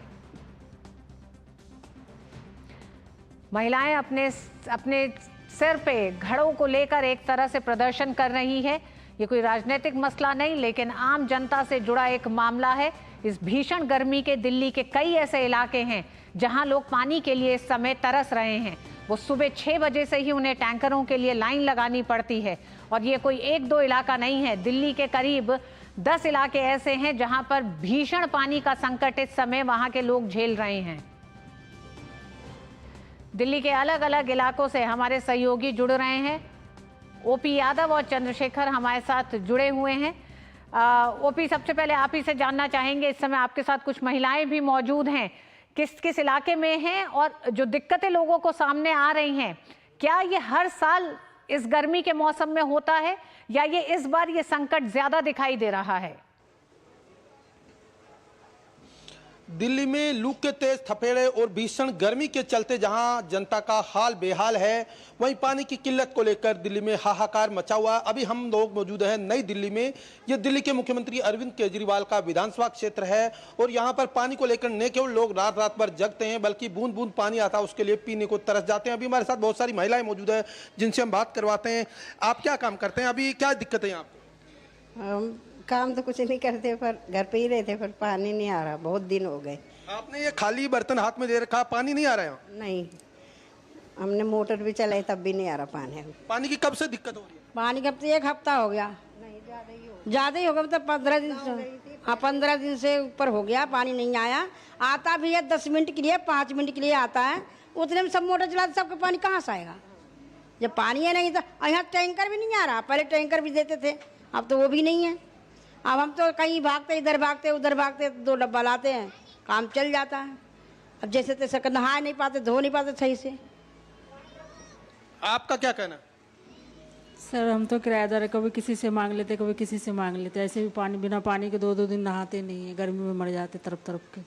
महिलाएं अपने सिर पे घड़ों को लेकर एक तरह से प्रदर्शन कर रही है। ये कोई राजनीतिक मसला नहीं, लेकिन आम जनता से जुड़ा एक मामला है। इस भीषण गर्मी के दिल्ली के कई ऐसे इलाके हैं जहां लोग पानी के लिए इस समय तरस रहे हैं। वो सुबह 6 बजे से ही उन्हें टैंकरों के लिए लाइन लगानी पड़ती है। और ये कोई 1-2 इलाका नहीं है, दिल्ली के करीब 10 इलाके ऐसे हैं जहां पर भीषण पानी का संकट इस समय वहां के लोग झेल रहे हैं। दिल्ली के अलग अलग इलाकों से हमारे सहयोगी जुड़ रहे हैं। ओपी यादव और चंद्रशेखर हमारे साथ जुड़े हुए हैं। ओपी, सबसे पहले आप ही से जानना चाहेंगे, इस समय आपके साथ कुछ महिलाएं भी मौजूद हैं, किस किस इलाके में हैं और जो दिक्कतें लोगों को सामने आ रही हैं, क्या ये हर साल इस गर्मी के मौसम में होता है या ये इस बार ये संकट ज्यादा दिखाई दे रहा है? दिल्ली में लू के तेज थपेड़े और भीषण गर्मी के चलते जहां जनता का हाल बेहाल है, वहीं पानी की किल्लत को लेकर दिल्ली में हाहाकार मचा हुआ। अभी हम लोग मौजूद हैं नई दिल्ली में। ये दिल्ली के मुख्यमंत्री अरविंद केजरीवाल का विधानसभा क्षेत्र है और यहां पर पानी को लेकर न केवल लोग रात रात भर जगते हैं, बल्कि बूंद बूंद पानी आता है उसके लिए पीने को तरस जाते हैं। अभी हमारे साथ बहुत सारी महिलाएं मौजूद है जिनसे हम बात करवाते हैं। आप क्या काम करते हैं, अभी क्या दिक्कत है आपको? काम तो कुछ नहीं करते, पर घर पे ही रहते, पर पानी नहीं आ रहा, बहुत दिन हो गए। आपने ये खाली बर्तन हाथ में दे रखा, पानी नहीं आ रहा है? नहीं, हमने मोटर भी चलाई तब भी नहीं आ रहा पानी। पानी की कब से दिक्कत हो रही है? पानी कब से 1 हफ्ता हो गया, ज्यादा ही होगा, मतलब 15 दिन से। हाँ, 15 दिन से ऊपर हो गया, पानी नहीं आया। आता भी है 10 मिनट के लिए, 5 मिनट के लिए आता है, उतने में सब मोटर चलाते, सबका पानी कहाँ से आएगा? जब पानी है नहीं तो यहाँ टैंकर भी नहीं आ रहा। पहले टैंकर भी देते थे, अब तो वो भी नहीं है। अब हम तो कहीं भागते, इधर भागते उधर भागते, 2 डब्बा लाते हैं, काम चल जाता है। अब जैसे तैसे नहा नहीं पाते, धो नहीं पाते सही से। आपका क्या कहना? सर, हम तो किराएदार है, कभी किसी से मांग लेते, कभी किसी से मांग लेते। ऐसे भी पानी, बिना पानी के 2-2 दिन नहाते नहीं है, गर्मी में मर जाते तरफ तरफ के।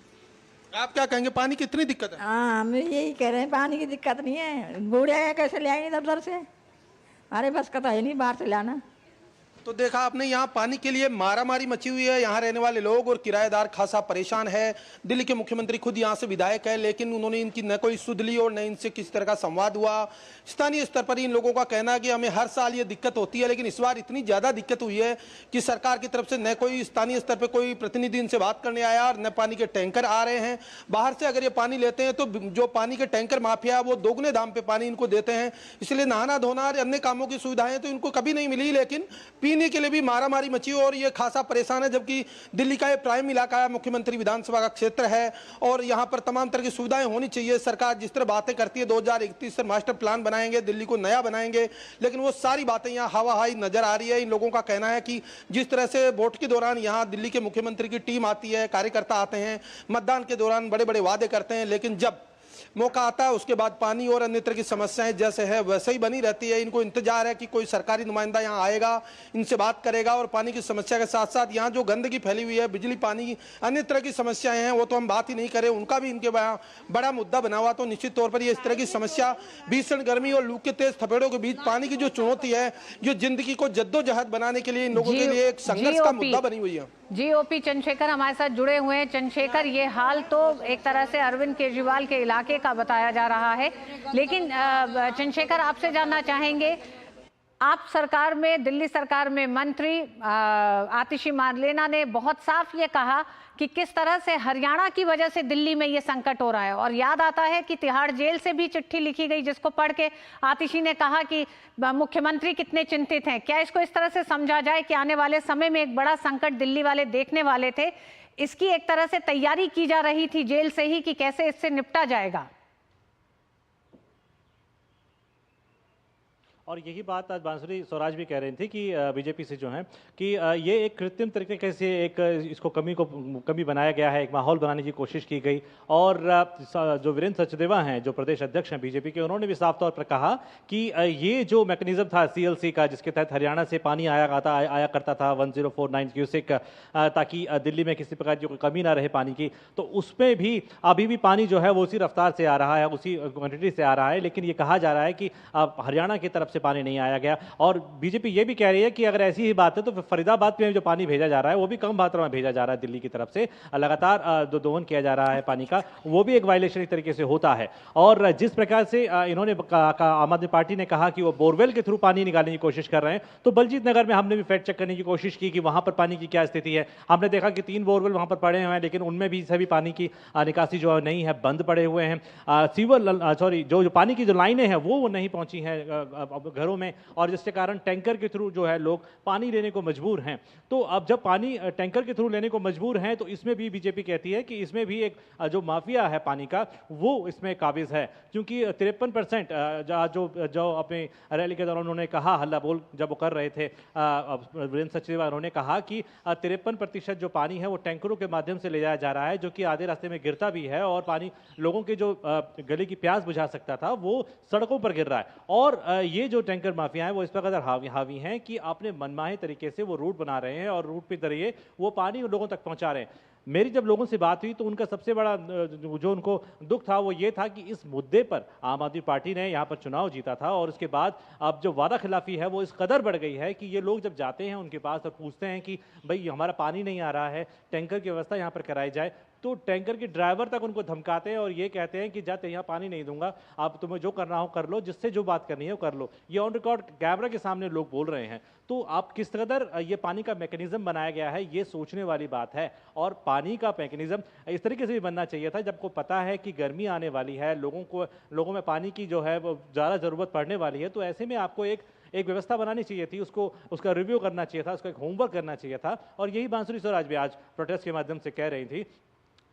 आप क्या कहेंगे, पानी की इतनी दिक्कत है? हाँ, हम यही कह रहे हैं, पानी की दिक्कत नहीं है। बूढ़े कैसे ले आएंगे इधर उधर से? अरे बस का तो है नहीं बाहर से लाना। तो देखा आपने, यहाँ पानी के लिए मारामारी मची हुई है। यहाँ रहने वाले लोग और किराएदार खासा परेशान है। दिल्ली के मुख्यमंत्री खुद यहाँ से विधायक है, लेकिन उन्होंने इनकी न कोई सुध ली और न इनसे किसी तरह का संवाद हुआ। स्थानीय स्तर पर इन लोगों का कहना है कि हमें हर साल ये दिक्कत होती है, लेकिन इस बार इतनी ज्यादा दिक्कत हुई है कि सरकार की तरफ से न कोई स्थानीय स्तर पर कोई प्रतिनिधि इनसे बात करने आया और न पानी के टैंकर आ रहे हैं। बाहर से अगर ये पानी लेते हैं तो जो पानी के टैंकर माफिया है वो दोगुने दाम पे पानी इनको देते हैं, इसलिए नहाना धोना और अन्य कामों की सुविधाएं तो इनको कभी नहीं मिली, लेकिन पीने के लिए भी मारामारी मची और ये खासा परेशान है। जबकि दिल्ली का ये प्राइम इलाका है, मुख्यमंत्री विधानसभा का क्षेत्र है और यहाँ पर तमाम तरह की सुविधाएं होनी चाहिए। सरकार जिस तरह बातें करती है 2031 से मास्टर प्लान बनाएंगे, दिल्ली को नया बनाएंगे, लेकिन वो सारी बातें यहाँ हवाई नजर आ रही है। इन लोगों का कहना है कि जिस तरह से वोट के दौरान यहाँ दिल्ली के मुख्यमंत्री की टीम आती है, कार्यकर्ता आते हैं, मतदान के दौरान बड़े बड़े वादे करते हैं, लेकिन जब मौका आता है उसके बाद पानी और अन्य तरह की समस्याएं जैसे है वैसे ही बनी रहती है। इनको इंतजार है कि कोई सरकारी नुमाइंदा यहाँ आएगा, इनसे बात करेगा और पानी की समस्या के साथ साथ यहाँ जो गंदगी फैली हुई है, बिजली, पानी, अन्य तरह की समस्याएं हैं, वो तो हम बात ही नहीं करें, उनका भी इनके बड़ा मुद्दा बना हुआ। तो निश्चित तौर पर ये इस तरह की समस्या, भीषण गर्मी और लू के तेज थपेड़ों के बीच पानी की जो चुनौती है, जो जिंदगी को जद्दोजहद बनाने के लिए इन लोगों के लिए एक संघर्ष का मुद्दा बनी हुई है। ओपी चंद्रशेखर हमारे साथ जुड़े हुए हैं। चंद्रशेखर, ये हाल तो एक तरह से अरविंद केजरीवाल के इलाके धमाके का बताया जा रहा है। लेकिन चंद्रशेखर, आपसे जानना चाहेंगे, आप सरकार में, दिल्ली सरकार में मंत्री आतिशी मारलेना ने बहुत साफ ये कहा कि किस तरह से हरियाणा की वजह से दिल्ली में ये संकट हो रहा है। और याद आता है कि तिहाड़ जेल से भी चिट्ठी लिखी गई जिसको पढ़ के आतिशी ने कहा कि मुख्यमंत्री कितने चिंतित हैं। क्या इसको इस तरह से समझा जाए कि आने वाले समय में एक बड़ा संकट दिल्ली वाले देखने वाले थे, इसकी एक तरह से तैयारी की जा रही थी जेल से ही कि कैसे इससे निपटा जाएगा? और यही बात आज बांसुरी स्वराज भी कह रही थी कि बीजेपी से जो है कि ये एक कृत्रिम तरीके से एक इसको कमी बनाया गया है, एक माहौल बनाने की कोशिश की गई। और जो वीरेंद्र सचदेवा हैं, जो प्रदेश अध्यक्ष हैं बीजेपी के, उन्होंने भी साफ तौर पर कहा कि ये जो मैकेनिज्म था CLC का, जिसके तहत हरियाणा से पानी आया करता था 1049 क्यूसेक, ताकि दिल्ली में किसी प्रकार की कोई कमी ना रहे पानी की, तो उसमें भी अभी भी पानी जो है वो उसी रफ्तार से आ रहा है, उसी क्वांटिटी से आ रहा है। लेकिन ये कहा जा रहा है कि हरियाणा की तरफ से पानी नहीं आया गया। और बीजेपी ये भी कह रही है कि अगर ऐसी ही बात है तो फरीदाबाद में जो पानी भेजा जा रहा है वो भी कम मात्रा में भेजा जा रहा है दिल्ली की तरफ से, लगातार दोहन किया जा रहा है पानी का, वो भी एक वायलेशन एक तरीके से होता है। और जिस प्रकार से इन्होंने आम आदमी पार्टी ने कहा कि वो बोरवेल के थ्रू पानी निकालने की कोशिश कर रहे हैं, तो बलजीत नगर में हमने भी फैक्ट चेक करने की कोशिश की कि वहां पर पानी की क्या स्थिति है। हमने देखा कि 3 बोरवेल वहां पर पड़े हुए हैं, लेकिन उनमें भी सभी पानी की निकासी जो नहीं है, बंद पड़े हुए हैं। जो पानी की जो लाइनें हैं वो नहीं पहुंची हैं घरों में, और जिसके कारण टैंकर के थ्रू जो है लोग पानी लेने को मजबूर हैं। तो अब जब पानी टैंकर के थ्रू लेने को मजबूर हैं, तो इसमें भी बीजेपी कहती है कि इसमें भी एक जो माफिया है पानी का वो इसमें काबिज है, क्योंकि 53% जो अपने रैली के दौरान उन्होंने कहा, हल्ला बोल जब वो कर रहे थे वीरेंद्र सचदेवा, उन्होंने कहा कि 53% जो पानी है वो टैंकरों के माध्यम से ले जाया जा रहा है, जो कि आधे रास्ते में गिरता भी है, और पानी लोगों के जो गले की प्यास बुझा सकता था वो सड़कों पर गिर रहा है। और ये जो टैंकर माफिया है वो इस प्रकार हावी हैं कि अपने मनमाहे तरीके से वो रूट बना रहे हैं और रूट पे जरिए वो पानी लोगों तक पहुंचा रहे हैं। मेरी जब लोगों से बात हुई तो उनका सबसे बड़ा जो उनको दुख था वो ये था कि इस मुद्दे पर आम आदमी पार्टी ने यहाँ पर चुनाव जीता था, और उसके बाद अब जो वादा खिलाफी है वो इस कदर बढ़ गई है कि ये लोग जब जाते हैं उनके पास और पूछते हैं कि भाई हमारा पानी नहीं आ रहा है, टैंकर की व्यवस्था यहाँ पर कराई जाए, तो टैंकर के ड्राइवर तक उनको धमकाते हैं और ये कहते हैं कि जाते यहाँ पानी नहीं दूंगा, आप तुम्हें जो करना हो कर लो, जिससे जो बात करनी है वो कर लो। ये ऑन रिकॉर्ड कैमरा के सामने लोग बोल रहे हैं। तो आप किस कदर ये पानी का मैकेनिज्म बनाया गया है, ये सोचने वाली बात है। और पानी का मैकेनिज्म इस तरीके से भी बनना चाहिए था जब को पता है कि गर्मी आने वाली है, लोगों में पानी की जो है वो ज़्यादा ज़रूरत पड़ने वाली है, तो ऐसे में आपको एक व्यवस्था बनानी चाहिए थी, उसका रिव्यू करना चाहिए था, उसका एक होमवर्क करना चाहिए था। और यही बांसुरी स्वराज भी आज प्रोटेस्ट के माध्यम से कह रही थी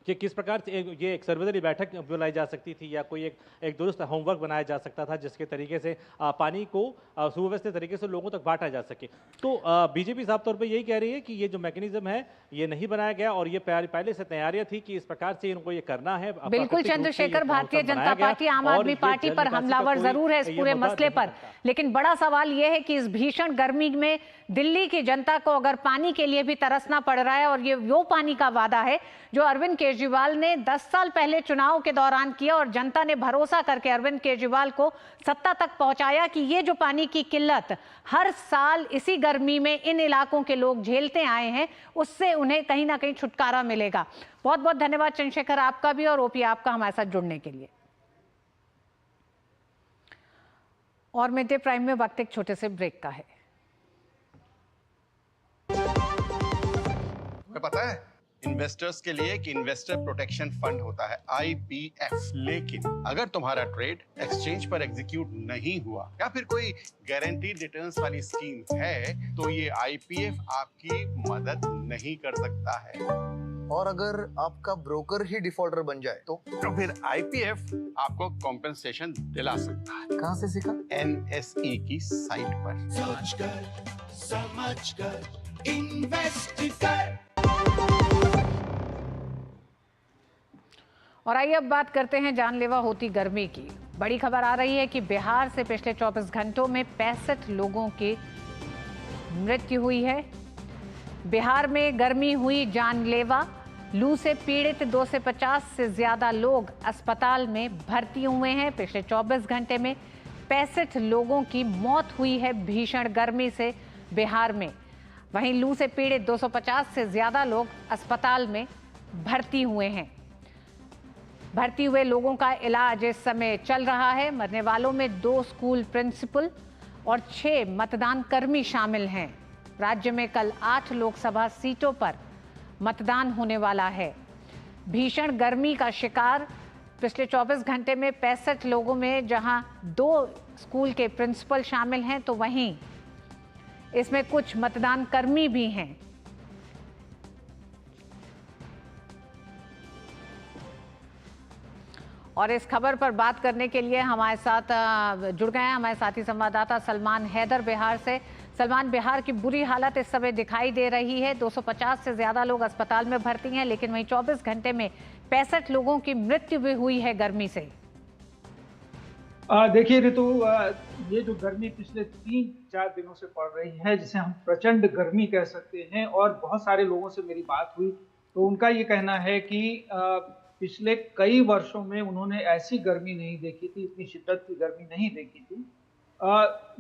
कि किस प्रकार से ये एक सर्वदलीय बैठक बुलाई जा सकती थी, या कोई एक दुरुस्त होमवर्क बनाया जा सकता था जिसके तरीके से पानी को सुव्यवस्थित तरीके से लोगों तक बांटा जा सके। तो बीजेपी साफ तौर पे यही कह रही है कि ये जो मैकेनिज्म है ये नहीं बनाया गया, और ये पहले से तैयारियां थी कि इस प्रकार से इनको ये करना है। बिल्कुल चंद्रशेखर, भारतीय जनता पार्टी आम आदमी पार्टी पर हमलावर जरूर है इस पूरे मसले पर, लेकिन बड़ा सवाल यह है कि इस भीषण गर्मी में दिल्ली की जनता को अगर पानी के लिए भी तरसना पड़ रहा है, और ये वो पानी का वादा है जो अरविंद केजरीवाल ने 10 साल पहले चुनाव के दौरान किया, और जनता ने भरोसा करके अरविंद केजरीवाल को सत्ता तक पहुंचाया कि ये जो पानी की किल्लत हर साल इसी गर्मी में इन इलाकों के लोग झेलते आए हैं, उससे उन्हें कहीं ना कहीं छुटकारा मिलेगा। बहुत बहुत धन्यवाद चंद्रशेखर आपका भी, और ओपी आपका हमारे साथ जुड़ने के लिए। और मिड डे प्राइम में वक्त एक छोटे से ब्रेक का है। पता है इन्वेस्टर्स के लिए कि इन्वेस्टर प्रोटेक्शन फंड होता है IPF, लेकिन अगर तुम्हारा ट्रेड एक्सचेंज पर एग्जीक्यूट नहीं हुआ या फिर कोई गारंटीड रिटर्न्स वाली स्कीम है, तो ये IPF आपकी मदद नहीं कर सकता है। और अगर आपका ब्रोकर ही डिफॉल्टर बन जाए तो फिर IPF आपको कॉम्पेंसेशन दिला सकता है। कहाँ से सीखा? NSE की साइट पर। सोचकर समझकर इन्वेस्ट कर। और आइए अब बात करते हैं जानलेवा होती गर्मी की। बड़ी खबर आ रही है कि बिहार से पिछले 24 घंटों में 65 लोगों की मृत्यु हुई है। बिहार में गर्मी हुई जानलेवा, लू से पीड़ित 250 से ज्यादा लोग अस्पताल में भर्ती हुए हैं। पिछले 24 घंटे में 65 लोगों की मौत हुई है भीषण गर्मी से बिहार में। वहीं लू से पीड़ित 250 से ज्यादा लोग अस्पताल में भर्ती हुए हैं। भर्ती हुए लोगों का इलाज इस समय चल रहा है। मरने वालों में 2 स्कूल प्रिंसिपल और 6 मतदान कर्मी शामिल हैं। राज्य में कल 8 लोकसभा सीटों पर मतदान होने वाला है। भीषण गर्मी का शिकार पिछले 24 घंटे में 65 लोगों में जहां 2 स्कूल के प्रिंसिपल शामिल हैं, तो वहीं इसमें कुछ मतदान कर्मी भी हैं। और इस खबर पर बात करने के लिए हमारे साथ जुड़ गए हैं हमारे साथी संवाददाता सलमान हैदर बिहार से। सलमान, बिहार की बुरी हालत इस समय दिखाई दे रही है। 250 से ज्यादा लोग अस्पताल में भर्ती हैं, लेकिन वहीं 24 घंटे में 65 लोगों की मृत्यु भी हुई है गर्मी से। देखिए ऋतु, ये जो गर्मी पिछले 3-4 दिनों से पड़ रही है, जिसे हम प्रचंड गर्मी कह सकते हैं, और बहुत सारे लोगों से मेरी बात हुई तो उनका ये कहना है कि पिछले कई वर्षों में उन्होंने ऐसी गर्मी नहीं देखी थी, इतनी शिद्दत की गर्मी नहीं देखी थी।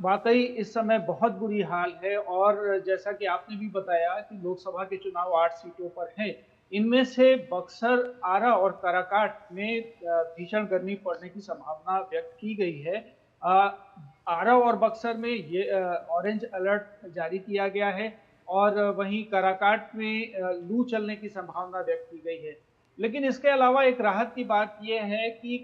वाकई इस समय बहुत बुरी हाल है। और जैसा कि आपने भी बताया कि लोकसभा के चुनाव 8 सीटों पर हैं, इनमें से बक्सर, आरा और काराकाट में भीषण गर्मी पड़ने की संभावना व्यक्त की गई है। आरा और बक्सर में ये ऑरेंज अलर्ट जारी किया गया है और वहीं काराकाट में लू चलने की संभावना व्यक्त की गई है। लेकिन इसके अलावा एक राहत की बात यह है कि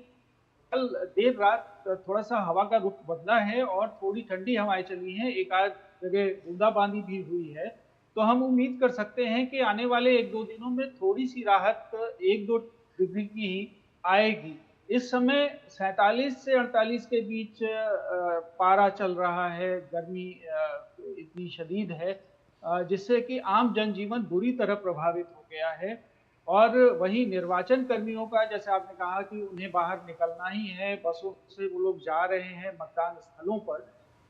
कल देर रात थोड़ा सा हवा का रुख बदला है और थोड़ी ठंडी हवाएं चली हैं, एक आध जगह बूंदाबांदी भी हुई है। तो हम उम्मीद कर सकते हैं कि आने वाले 1-2 दिनों में थोड़ी सी राहत 1-2 डिग्री की ही आएगी। इस समय 47 से 48 के बीच पारा चल रहा है, गर्मी इतनी शदीद है जिससे कि आम जनजीवन बुरी तरह प्रभावित हो गया है। और वहीं निर्वाचन कर्मियों का, जैसे आपने कहा कि उन्हें बाहर निकलना ही है, बसों से वो लोग जा रहे हैं मतदान स्थलों पर,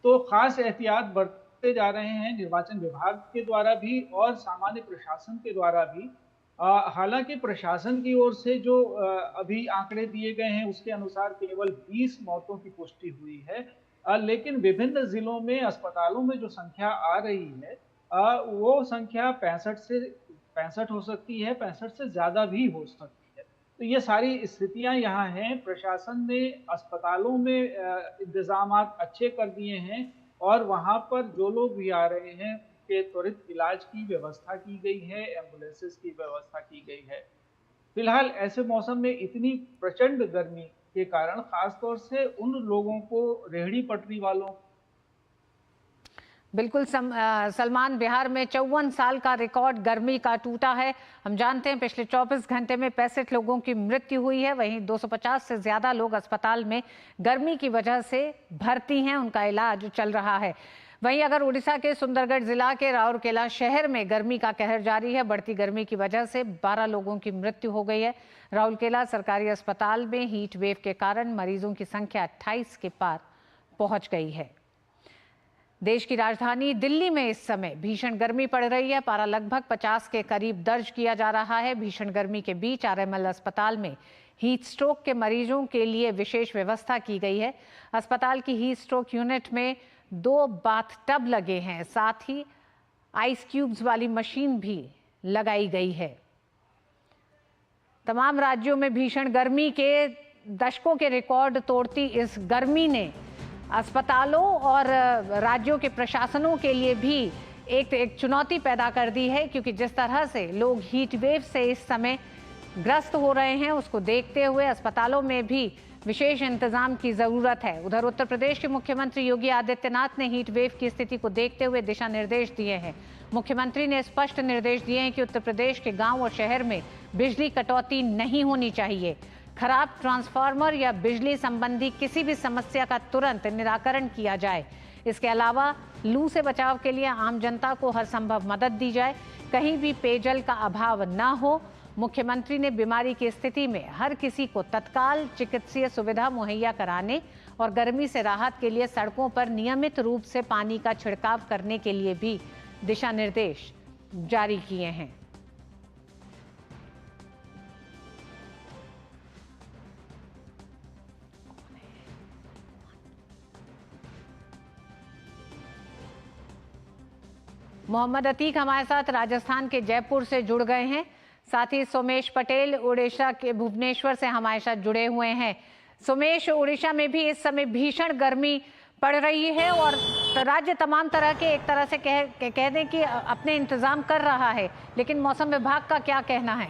तो खास एहतियात बरतते जा रहे हैं निर्वाचन विभाग के द्वारा भी और सामान्य प्रशासन के द्वारा भी। हालांकि प्रशासन की ओर से जो अभी आंकड़े दिए गए हैं उसके अनुसार केवल 20 मौतों की पुष्टि हुई है, लेकिन विभिन्न जिलों में अस्पतालों में जो संख्या आ रही है वो संख्या 65 हो सकती है, 65 से ज़्यादा भी हो सकती है। तो ये सारी स्थितियां यहाँ हैं। प्रशासन ने अस्पतालों में इंतजामात अच्छे कर दिए हैं और वहाँ पर जो लोग भी आ रहे हैं उनके त्वरित इलाज की व्यवस्था की गई है, एम्बुलेंसेस की व्यवस्था की गई है। फिलहाल ऐसे मौसम में इतनी प्रचंड गर्मी के कारण खासतौर से उन लोगों को, रेहड़ी पटरी वालों, बिल्कुल सलमान, बिहार में 54 साल का रिकॉर्ड गर्मी का टूटा है। हम जानते हैं पिछले 24 घंटे में 65 लोगों की मृत्यु हुई है। वहीं 250 से ज्यादा लोग अस्पताल में गर्मी की वजह से भर्ती हैं, उनका इलाज चल रहा है। वहीं अगर उड़ीसा के सुंदरगढ़ जिला के राउरकेला शहर में गर्मी का कहर जारी है। बढ़ती गर्मी की वजह से 12 लोगों की मृत्यु हो गई है। राउरकेला सरकारी अस्पताल में हीट वेव के कारण मरीजों की संख्या 28 के पार पहुंच गई है। देश की राजधानी दिल्ली में इस समय भीषण गर्मी पड़ रही है। पारा लगभग 50 के करीब दर्ज किया जा रहा है। भीषण गर्मी के बीच आरएमएल अस्पताल में हीट स्ट्रोक के मरीजों के लिए विशेष व्यवस्था की गई है। अस्पताल की हीट स्ट्रोक यूनिट में 2 बाथ टब लगे हैं, साथ ही आइस क्यूब्स वाली मशीन भी लगाई गई है। तमाम राज्यों में भीषण गर्मी के दशकों के रिकॉर्ड तोड़ती इस गर्मी ने अस्पतालों और राज्यों के प्रशासनों के लिए भी एक चुनौती पैदा कर दी है, क्योंकि जिस तरह से लोग हीट वेव से इस समय ग्रस्त हो रहे हैं उसको देखते हुए अस्पतालों में भी विशेष इंतजाम की जरूरत है। उधर उत्तर प्रदेश के मुख्यमंत्री योगी आदित्यनाथ ने हीट वेव की स्थिति को देखते हुए दिशा निर्देश दिए हैं। मुख्यमंत्री ने स्पष्ट निर्देश दिए हैं कि उत्तर प्रदेश के गांव और शहर में बिजली कटौती नहीं होनी चाहिए। खराब ट्रांसफार्मर या बिजली संबंधी किसी भी समस्या का तुरंत निराकरण किया जाए। इसके अलावा लू से बचाव के लिए आम जनता को हर संभव मदद दी जाए। कहीं भी पेयजल का अभाव न हो। मुख्यमंत्री ने बीमारी की स्थिति में हर किसी को तत्काल चिकित्सीय सुविधा मुहैया कराने और गर्मी से राहत के लिए सड़कों पर नियमित रूप से पानी का छिड़काव करने के लिए भी दिशा निर्देश जारी किए हैं। मोहम्मद अतीक हमारे साथ राजस्थान के जयपुर से जुड़ गए हैं। साथ ही सोमेश पटेल उड़ीसा के भुवनेश्वर से हमारे साथ जुड़े हुए हैं। सोमेश, उड़ीसा में भी इस समय भीषण गर्मी पड़ रही है और राज्य तमाम तरह के एक तरह से कह दें कि अपने इंतजाम कर रहा है, लेकिन मौसम विभाग का क्या कहना है?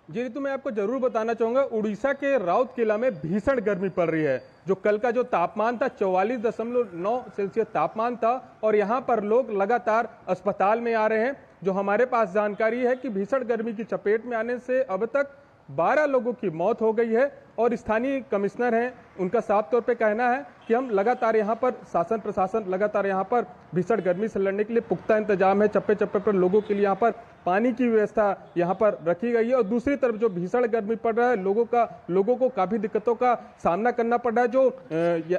जी ऋतु, मैं आपको जरूर बताना चाहूंगा, उड़ीसा के राउरकेला में भीषण गर्मी पड़ रही है। जो कल का जो तापमान था 44.9 सेल्सियस तापमान था और यहाँ पर लोग लगातार अस्पताल में आ रहे हैं। जो हमारे पास जानकारी है कि भीषण गर्मी की चपेट में आने से अब तक 12 लोगों की मौत हो गई है और स्थानीय कमिश्नर हैं, उनका साफ तौर पे कहना है कि हम लगातार यहाँ पर शासन प्रशासन लगातार यहाँ पर भीषण गर्मी से लड़ने के लिए पुख्ता इंतजाम है। चप्पे चप्पे पर लोगों के लिए यहाँ पर पानी की व्यवस्था यहाँ पर रखी गई है और दूसरी तरफ जो भीषण गर्मी पड़ रहा है लोगों को काफी दिक्कतों का सामना करना पड़ रहा है। जो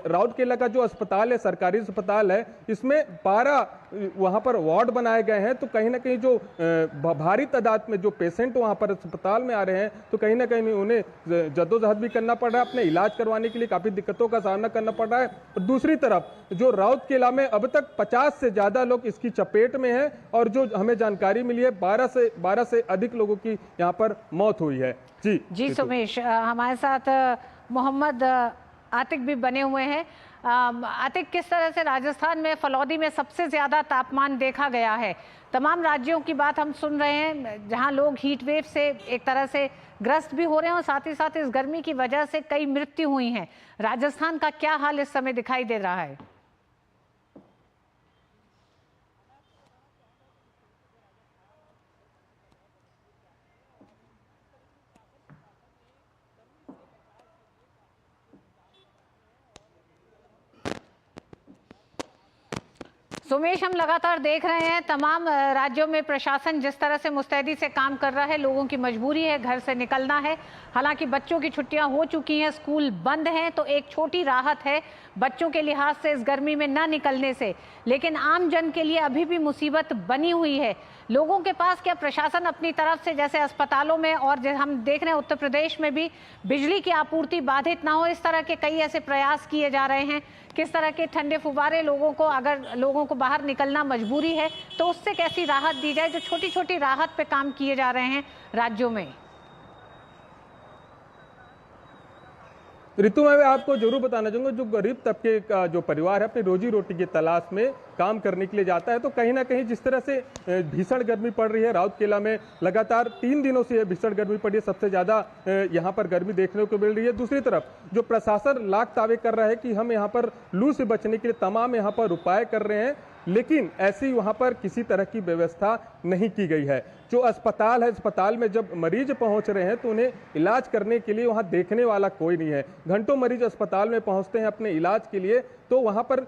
राउरकेला का जो अस्पताल है, सरकारी अस्पताल है, इसमें 12 वहाँ पर वार्ड बनाए गए हैं। तो कहीं ना कहीं जो भारी तादाद में जो पेशेंट वहाँ पर अस्पताल में आ रहे हैं, तो कहीं ना कहीं उन्हें जद्दोजहद भी करना पड़ रहा है, अपने इलाज करवाने के लिए काफी दिक्कतों का सामना करना पड़ रहा है। और दूसरी तरफ जो राउरकेला में अब तक 50 से ज्यादा लोग इसकी चपेट में हैं और जो हमें जानकारी मिली है 12 से अधिक लोगों की यहाँ पर मौत हुई है। जी सोमेश, हमारे साथ मोहम्मद आतिक भी बने हुए हैं। आतिक, किस तरह से राजस्थान में फलौदी में सबसे ज्यादा तापमान देखा गया है? तमाम राज्यों की बात हम सुन रहे हैं जहां लोग हीट वेव से एक तरह से ग्रस्त भी हो रहे हैं और साथ ही साथ इस गर्मी की वजह से कई मृत्यु हुई हैं। राजस्थान का क्या हाल इस समय दिखाई दे रहा है? सोमेश, हम लगातार देख रहे हैं तमाम राज्यों में प्रशासन जिस तरह से मुस्तैदी से काम कर रहा है। लोगों की मजबूरी है, घर से निकलना है। हालांकि बच्चों की छुट्टियां हो चुकी हैं, स्कूल बंद हैं, तो एक छोटी राहत है बच्चों के लिहाज से इस गर्मी में ना निकलने से, लेकिन आम जन के लिए अभी भी मुसीबत बनी हुई है। लोगों के पास क्या प्रशासन अपनी तरफ से, जैसे अस्पतालों में और हम देख रहे हैं उत्तर प्रदेश में भी बिजली की आपूर्ति बाधित ना हो, इस तरह के कई ऐसे प्रयास किए जा रहे हैं? किस तरह के ठंडे फुव्वारे लोगों को, अगर लोगों को बाहर निकलना मजबूरी है तो उससे कैसी राहत दी जाए? जो छोटी छोटी राहत पे काम किए जा रहे हैं राज्यों में। ऋतु, मैं आपको जरूर बताना चाहूंगा, जो गरीब तबके का जो परिवार है अपनी रोजी रोटी की तलाश में काम करने के लिए जाता है, तो कहीं ना कहीं जिस तरह से भीषण गर्मी पड़ रही है राउरकेला में, लगातार 3 दिनों से भीषण गर्मी पड़ी है, सबसे ज्यादा यहाँ पर गर्मी देखने को मिल रही है। दूसरी तरफ जो प्रशासन लाख दावे कर रहा है कि हम यहाँ पर लू से बचने के लिए तमाम यहाँ पर उपाय कर रहे हैं, लेकिन ऐसी वहां पर किसी तरह की व्यवस्था नहीं की गई है। जो अस्पताल है, अस्पताल में जब मरीज पहुंच रहे हैं तो उन्हें इलाज करने के लिए वहां देखने वाला कोई नहीं है। घंटों मरीज अस्पताल में पहुंचते हैं अपने इलाज के लिए, तो वहां पर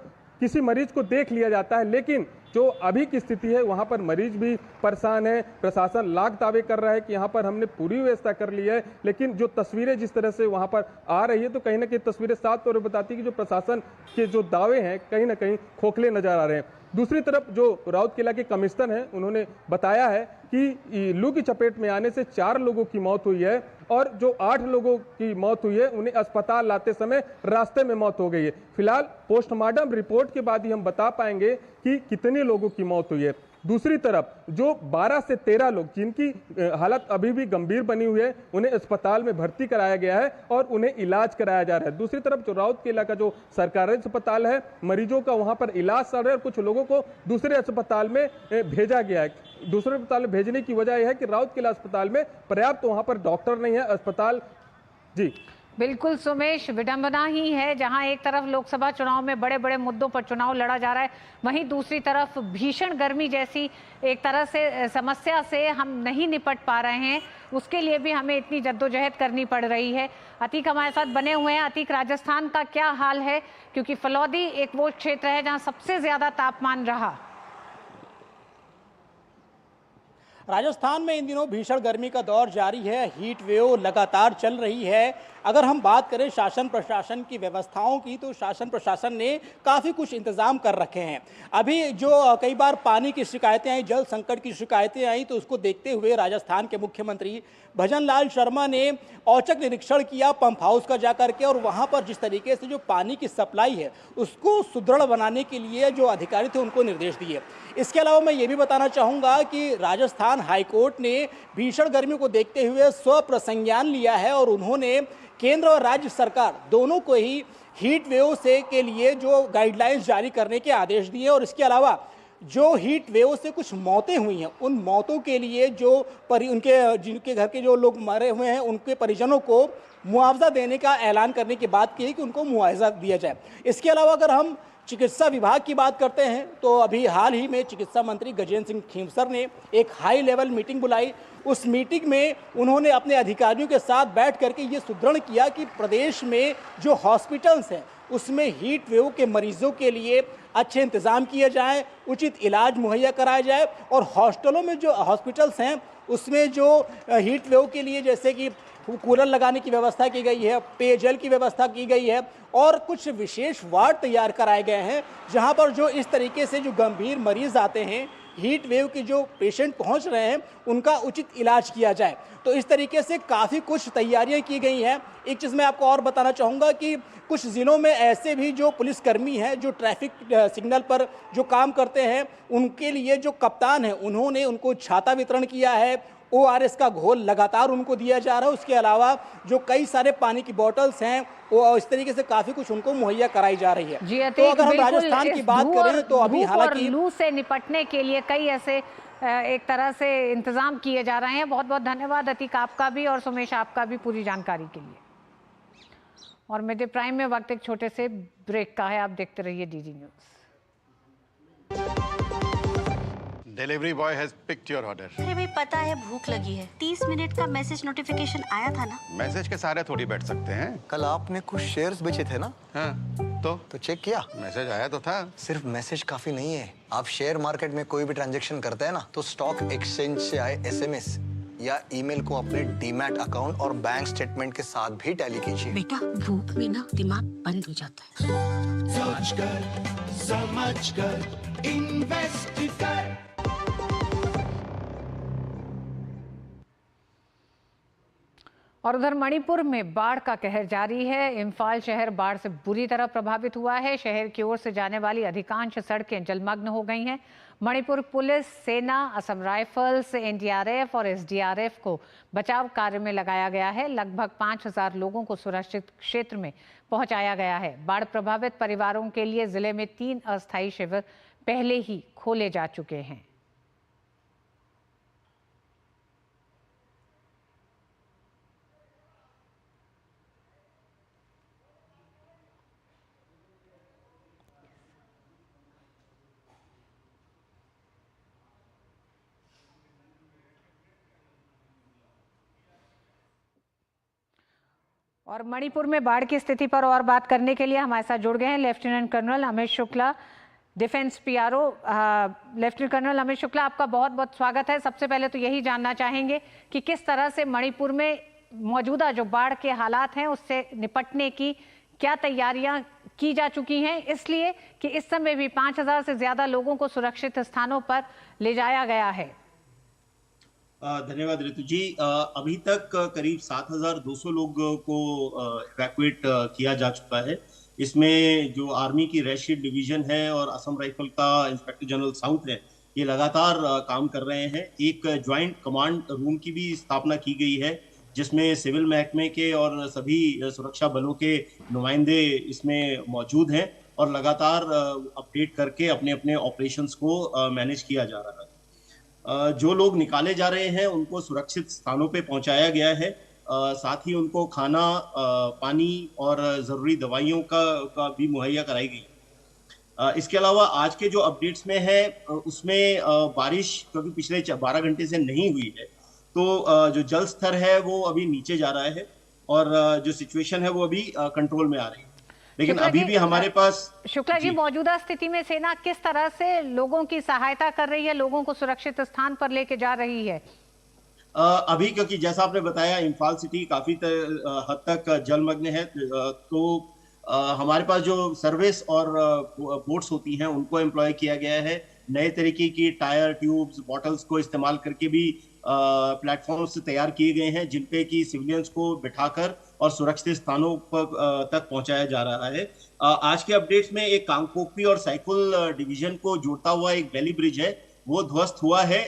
किसी मरीज को देख लिया जाता है, लेकिन जो अभी की स्थिति है वहां पर मरीज भी परेशान है। प्रशासन लाख दावे कर रहा है कि यहाँ पर हमने पूरी व्यवस्था कर ली है, लेकिन जो तस्वीरें जिस तरह से वहां पर आ रही है, तो कहीं ना कहीं तस्वीरें साफ तौर पर बताती है कि जो प्रशासन के जो दावे हैं कहीं ना कहीं खोखले नजर आ रहे हैं। दूसरी तरफ जो राउरकेला के कमिश्नर हैं, उन्होंने बताया है कि लू की चपेट में आने से 4 लोगों की मौत हुई है और जो 8 लोगों की मौत हुई है उन्हें अस्पताल लाते समय रास्ते में मौत हो गई है। फिलहाल पोस्टमार्टम रिपोर्ट के बाद ही हम बता पाएंगे कि कितने लोगों की मौत हुई है। दूसरी तरफ जो 12 से 13 लोग जिनकी हालत अभी भी गंभीर बनी हुई है, उन्हें अस्पताल में भर्ती कराया गया है और उन्हें इलाज कराया जा रहा है। दूसरी तरफ जो राउरकेला का जो सरकारी अस्पताल है, मरीजों का वहां पर इलाज चल रहा है और कुछ लोगों को दूसरे अस्पताल में भेजा गया है। दूसरे अस्पताल में भेजने की वजह यह है कि राउरकेला अस्पताल में पर्याप्त वहां पर डॉक्टर नहीं है। अस्पताल जी बिल्कुल सोमेश, विडंबना ही है जहां एक तरफ लोकसभा चुनाव में बड़े बड़े मुद्दों पर चुनाव लड़ा जा रहा है, वहीं दूसरी तरफ भीषण गर्मी जैसी एक तरह से समस्या से हम नहीं निपट पा रहे हैं, उसके लिए भी हमें इतनी जद्दोजहद करनी पड़ रही है। अतीक हमारे साथ बने हुए हैं। अतीक, राजस्थान का क्या हाल है, क्योंकि फलौदी एक वो क्षेत्र है जहाँ सबसे ज्यादा तापमान रहा। राजस्थान में इन दिनों भीषण गर्मी का दौर जारी है, हीट वेव लगातार चल रही है। अगर हम बात करें शासन प्रशासन की व्यवस्थाओं की, तो शासन प्रशासन ने काफ़ी कुछ इंतजाम कर रखे हैं। अभी जो कई बार पानी की शिकायतें आई, जल संकट की शिकायतें आई, तो उसको देखते हुए राजस्थान के मुख्यमंत्री भजन लाल शर्मा ने औचक निरीक्षण किया पंप हाउस का जाकर के, और वहाँ पर जिस तरीके से जो पानी की सप्लाई है उसको सुदृढ़ बनाने के लिए जो अधिकारी थे उनको निर्देश दिए। इसके अलावा मैं ये भी बताना चाहूँगा कि राजस्थान हाईकोर्ट ने भीषण गर्मी को देखते हुए स्वप्रसंज्ञान लिया है और उन्होंने केंद्र और राज्य सरकार दोनों को ही हीट वेव से के लिए जो गाइडलाइंस जारी करने के आदेश दिए, और इसके अलावा जो हीट वेव से कुछ मौतें हुई हैं उन मौतों के लिए जो उनके जिनके घर के जो लोग मरे हुए हैं उनके परिजनों को मुआवजा देने का ऐलान करने की बात की है कि उनको मुआवजा दिया जाए। इसके अलावा अगर हम चिकित्सा विभाग की बात करते हैं तो अभी हाल ही में चिकित्सा मंत्री गजेंद्र सिंह खींवसर ने एक हाई लेवल मीटिंग बुलाई। उस मीटिंग में उन्होंने अपने अधिकारियों के साथ बैठ करके ये सुदृढ़ किया कि प्रदेश में जो हॉस्पिटल्स हैं उसमें हीट वेव के मरीजों के लिए अच्छे इंतजाम किए जाएं, उचित इलाज मुहैया कराया जाए, और हॉस्टलों में जो हॉस्पिटल्स हैं उसमें जो हीट वेव के लिए जैसे कि कूलर लगाने की व्यवस्था की गई है, पेयजल की व्यवस्था की गई है, और कुछ विशेष वार्ड तैयार कराए गए हैं जहां पर जो इस तरीके से जो गंभीर मरीज आते हैं, हीट वेव के जो पेशेंट पहुंच रहे हैं, उनका उचित इलाज किया जाए। तो इस tariके से काफ़ी कुछ तैयारियां की गई हैं। एक चीज़ मैं आपको और बताना चाहूँगा कि कुछ ज़िलों में ऐसे भी जो पुलिसकर्मी हैं जो ट्रैफिक सिग्नल पर जो काम करते हैं, उनके लिए जो कप्तान हैं उन्होंने उनको छाता वितरण किया है, ORS का घोल लगातार उनको दिया जा रहा है। उसके अलावा जो कई सारे पानी की बॉटल्स हैं वो इस तरीके से काफ़ी कुछ उनको मुहैया कराई जा रही है। जी, तो अगर हम राजस्थान की बात करें तो अभी हालांकि लू से निपटने के लिए कई ऐसे एक तरह से इंतजाम किए जा रहे हैं। बहुत बहुत धन्यवाद अतीक आपका भी और सुमेश आपका भी पूरी जानकारी के लिए। और मिड डे प्राइम में वक्त एक छोटे से ब्रेक का है, आप देखते रहिए DD news. Delivery boy has picked your order. अरे भाई पता है भूख लगी है। 30 मिनट का मैसेज नोटिफिकेशन आया था ना। मैसेज के सारे थोड़ी बैठ सकते हैं। कल आपने कुछ शेयर्स बेचे थे ना? हाँ, तो चेक किया? मैसेज आया तो था। सिर्फ मैसेज काफी नहीं है। आप शेयर मार्केट में कोई भी ट्रांजैक्शन करते हैं ना, तो स्टॉक एक्सचेंज से आए SMS या ईमेल को अपने डीमैट अकाउंट और बैंक स्टेटमेंट के साथ भी टैली कीजिए। बेटा भूख में ना दिमाग बंद हो जाता है। सोच कर समझ कर इन्वेस्ट कर। और उधर मणिपुर में बाढ़ का कहर जारी है। इम्फाल शहर बाढ़ से बुरी तरह प्रभावित हुआ है। शहर की ओर से जाने वाली अधिकांश सड़कें जलमग्न हो गई हैं। मणिपुर पुलिस, सेना, असम राइफल्स, NDRF और SDRF को बचाव कार्य में लगाया गया है। लगभग 5000 लोगों को सुरक्षित क्षेत्र में पहुंचाया गया है। बाढ़ प्रभावित परिवारों के लिए जिले में 3 अस्थायी शिविर पहले ही खोले जा चुके हैं। और मणिपुर में बाढ़ की स्थिति पर और बात करने के लिए हमारे साथ जुड़ गए हैं lieutenant colonel Amit Shukla, defence PRO। Lieutenant colonel Amit Shukla, आपका बहुत बहुत स्वागत है। सबसे पहले तो यही जानना चाहेंगे कि किस तरह से मणिपुर में मौजूदा जो बाढ़ के हालात हैं उससे निपटने की क्या तैयारियां की जा चुकी हैं, इसलिए कि इस समय भी 5000 से ज्यादा लोगों को सुरक्षित स्थानों पर ले जाया गया है। धन्यवाद ऋतु जी। अभी तक करीब 7200 लोगों को इवैक्यूएट किया जा चुका है। इसमें जो आर्मी की रेड शीट डिवीजन है और असम राइफल का इंस्पेक्टर जनरल साउथ है, ये लगातार काम कर रहे हैं। एक ज्वाइंट कमांड रूम की भी स्थापना की गई है जिसमें सिविल महकमे के और सभी सुरक्षा बलों के नुमाइंदे इसमें मौजूद हैं और लगातार अपडेट करके अपने अपने ऑपरेशंस को मैनेज किया जा रहा है। जो लोग निकाले जा रहे हैं उनको सुरक्षित स्थानों पे पहुंचाया गया है। साथ ही उनको खाना, पानी और ज़रूरी दवाइयों का भी मुहैया कराई गई। इसके अलावा आज के जो अपडेट्स में है उसमें बारिश क्योंकि पिछले 12 घंटे से नहीं हुई है, तो जो जल स्तर है वो अभी नीचे जा रहा है और जो सिचुएशन है वो अभी कंट्रोल में आ रही है। लेकिन अभी भी हमारे पास शुक्ला जी, मौजूदा स्थिति में सेना किस तरह से लोगों की सहायता कर रही है, लोगों को सुरक्षित स्थान पर लेके जा रही है? अभी क्योंकि जैसा आपने बताया इम्फाल सिटी काफी हद तक जलमग्न है, तो हमारे पास जो सर्विस और बोट्स होती हैं उनको एम्प्लॉय किया गया है। नए तरीके की टायर, ट्यूब्स, बॉटल्स को इस्तेमाल करके भी प्लेटफॉर्म्स तैयार किए गए हैं जिन पे कि सिविलियंस को बिठाकर और सुरक्षित स्थानों पर तक पहुंचाया जा रहा है। आज के अपडेट्स में एक कांगपोकपी और साइकुल डिवीजन को जोड़ता हुआ एक वैली ब्रिज है, वो ध्वस्त हुआ है।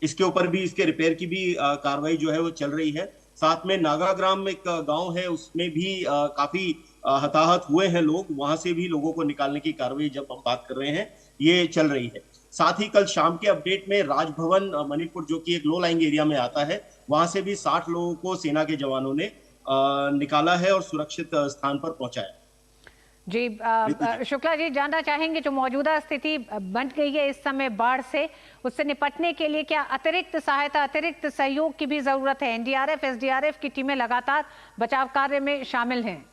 इसके ऊपर भी इसके रिपेयर की भी कार्रवाई जो है वो चल रही है। साथ में नागाग्राम एक गांव है, उसमें भी काफी हताहत हुए हैं लोग, वहां से भी लोगों को निकालने की कार्रवाई जब हम बात कर रहे हैं ये चल रही है। साथ ही कल शाम के अपडेट में राजभवन मणिपुर जो कि एक लो लाइंग एरिया में आता है, वहां से भी 60 लोगों को सेना के जवानों ने निकाला है और सुरक्षित स्थान पर पहुंचाया। जी शुक्ला जी, जानना चाहेंगे जो मौजूदा स्थिति बन गई है इस समय बाढ़ से, उससे निपटने के लिए क्या अतिरिक्त सहायता, अतिरिक्त सहयोग की भी जरूरत है? एनडीआरएफ, एसडीआरएफ की टीमें लगातार बचाव कार्य में शामिल हैं।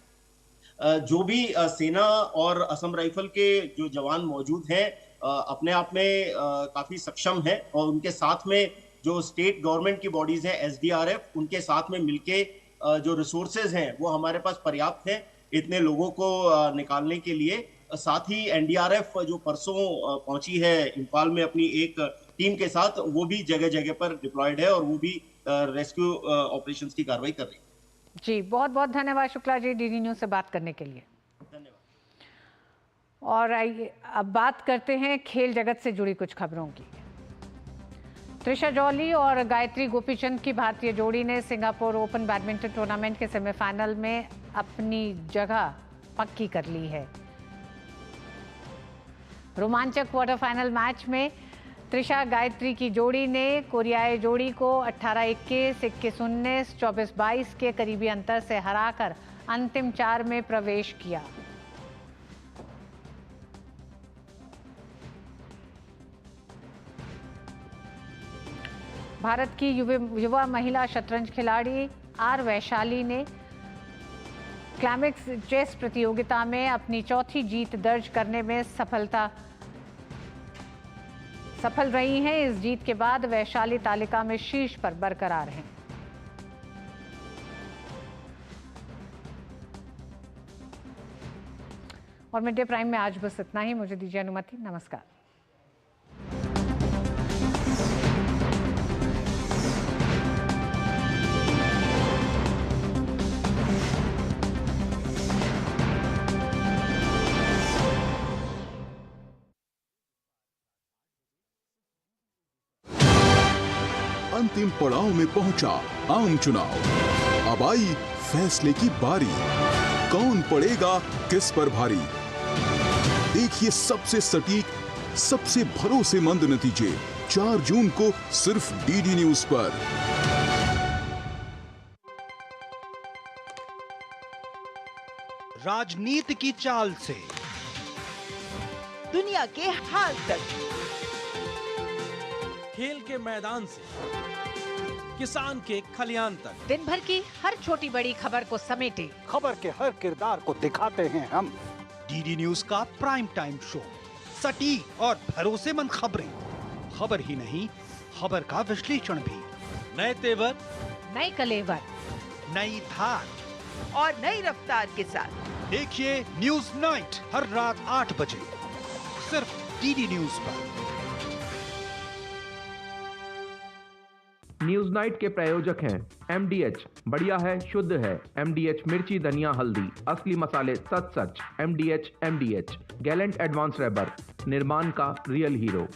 जो भी सेना और असम राइफल के जो जवान मौजूद हैं अपने आप में काफी सक्षम है, और उनके साथ में जो स्टेट गवर्नमेंट की बॉडीज हैं, एसडीआरएफ, उनके साथ में मिलके जो रिसोर्सेज हैं वो हमारे पास पर्याप्त है इतने लोगों को निकालने के लिए। साथ ही एनडीआरएफ जो परसों पहुंची है इम्फाल में अपनी एक टीम के साथ, वो भी जगह जगह पर डिप्लॉयड है और वो भी रेस्क्यू ऑपरेशंस की कार्रवाई कर रही है। जी बहुत बहुत धन्यवाद शुक्ला जी, डीडी न्यूज से बात करने के लिए। धन्यवाद। और आइए अब बात करते हैं खेल जगत से जुड़ी कुछ खबरों की। त्रिशा जॉली और गायत्री गोपीचंद की भारतीय जोड़ी ने सिंगापुर ओपन बैडमिंटन टूर्नामेंट के सेमीफाइनल में अपनी जगह पक्की कर ली है। रोमांचक क्वार्टर फाइनल मैच में त्रिशा गायत्री की जोड़ी ने कोरियाई जोड़ी को 18-21, 21-19, 24-22 के करीबी अंतर से हराकर अंतिम 4 में प्रवेश किया। भारत की युवा महिला शतरंज खिलाड़ी आर वैशाली ने क्लाइमेक्स चेस प्रतियोगिता में अपनी चौथी जीत दर्ज करने में सफल रही हैं। इस जीत के बाद वैशाली तालिका में शीर्ष पर बरकरार हैं। और मिड डे प्राइम में आज बस इतना ही। मुझे दीजिए अनुमति। नमस्कार। अंतिम पड़ाव में पहुंचा आम चुनाव। अब आई फैसले की बारी, कौन पड़ेगा किस पर भारी। देखिए सबसे सटीक, सबसे भरोसेमंद नतीजे 4 जून को सिर्फ डीडी न्यूज पर। राजनीति की चाल से दुनिया के हाल तक, खेल के मैदान से किसान के खलियान तक, दिन भर की हर छोटी बड़ी खबर को समेटे खबर के हर किरदार को दिखाते हैं हम। डीडी न्यूज का प्राइम टाइम शो, सटीक और भरोसेमंद खबरें, खबर ही नहीं खबर का विश्लेषण भी, नए तेवर, नए कलेवर, नई धार और नई रफ्तार के साथ देखिए न्यूज नाइट हर रात 8 बजे सिर्फ डीडी न्यूज पर। न्यूज नाइट के प्रायोजक हैं MDH, बढ़िया है, शुद्ध है। MDH मिर्ची, धनिया, हल्दी, असली मसाले, सच। MDH गैलेंट एडवांस रबर, निर्माण का रियल हीरो।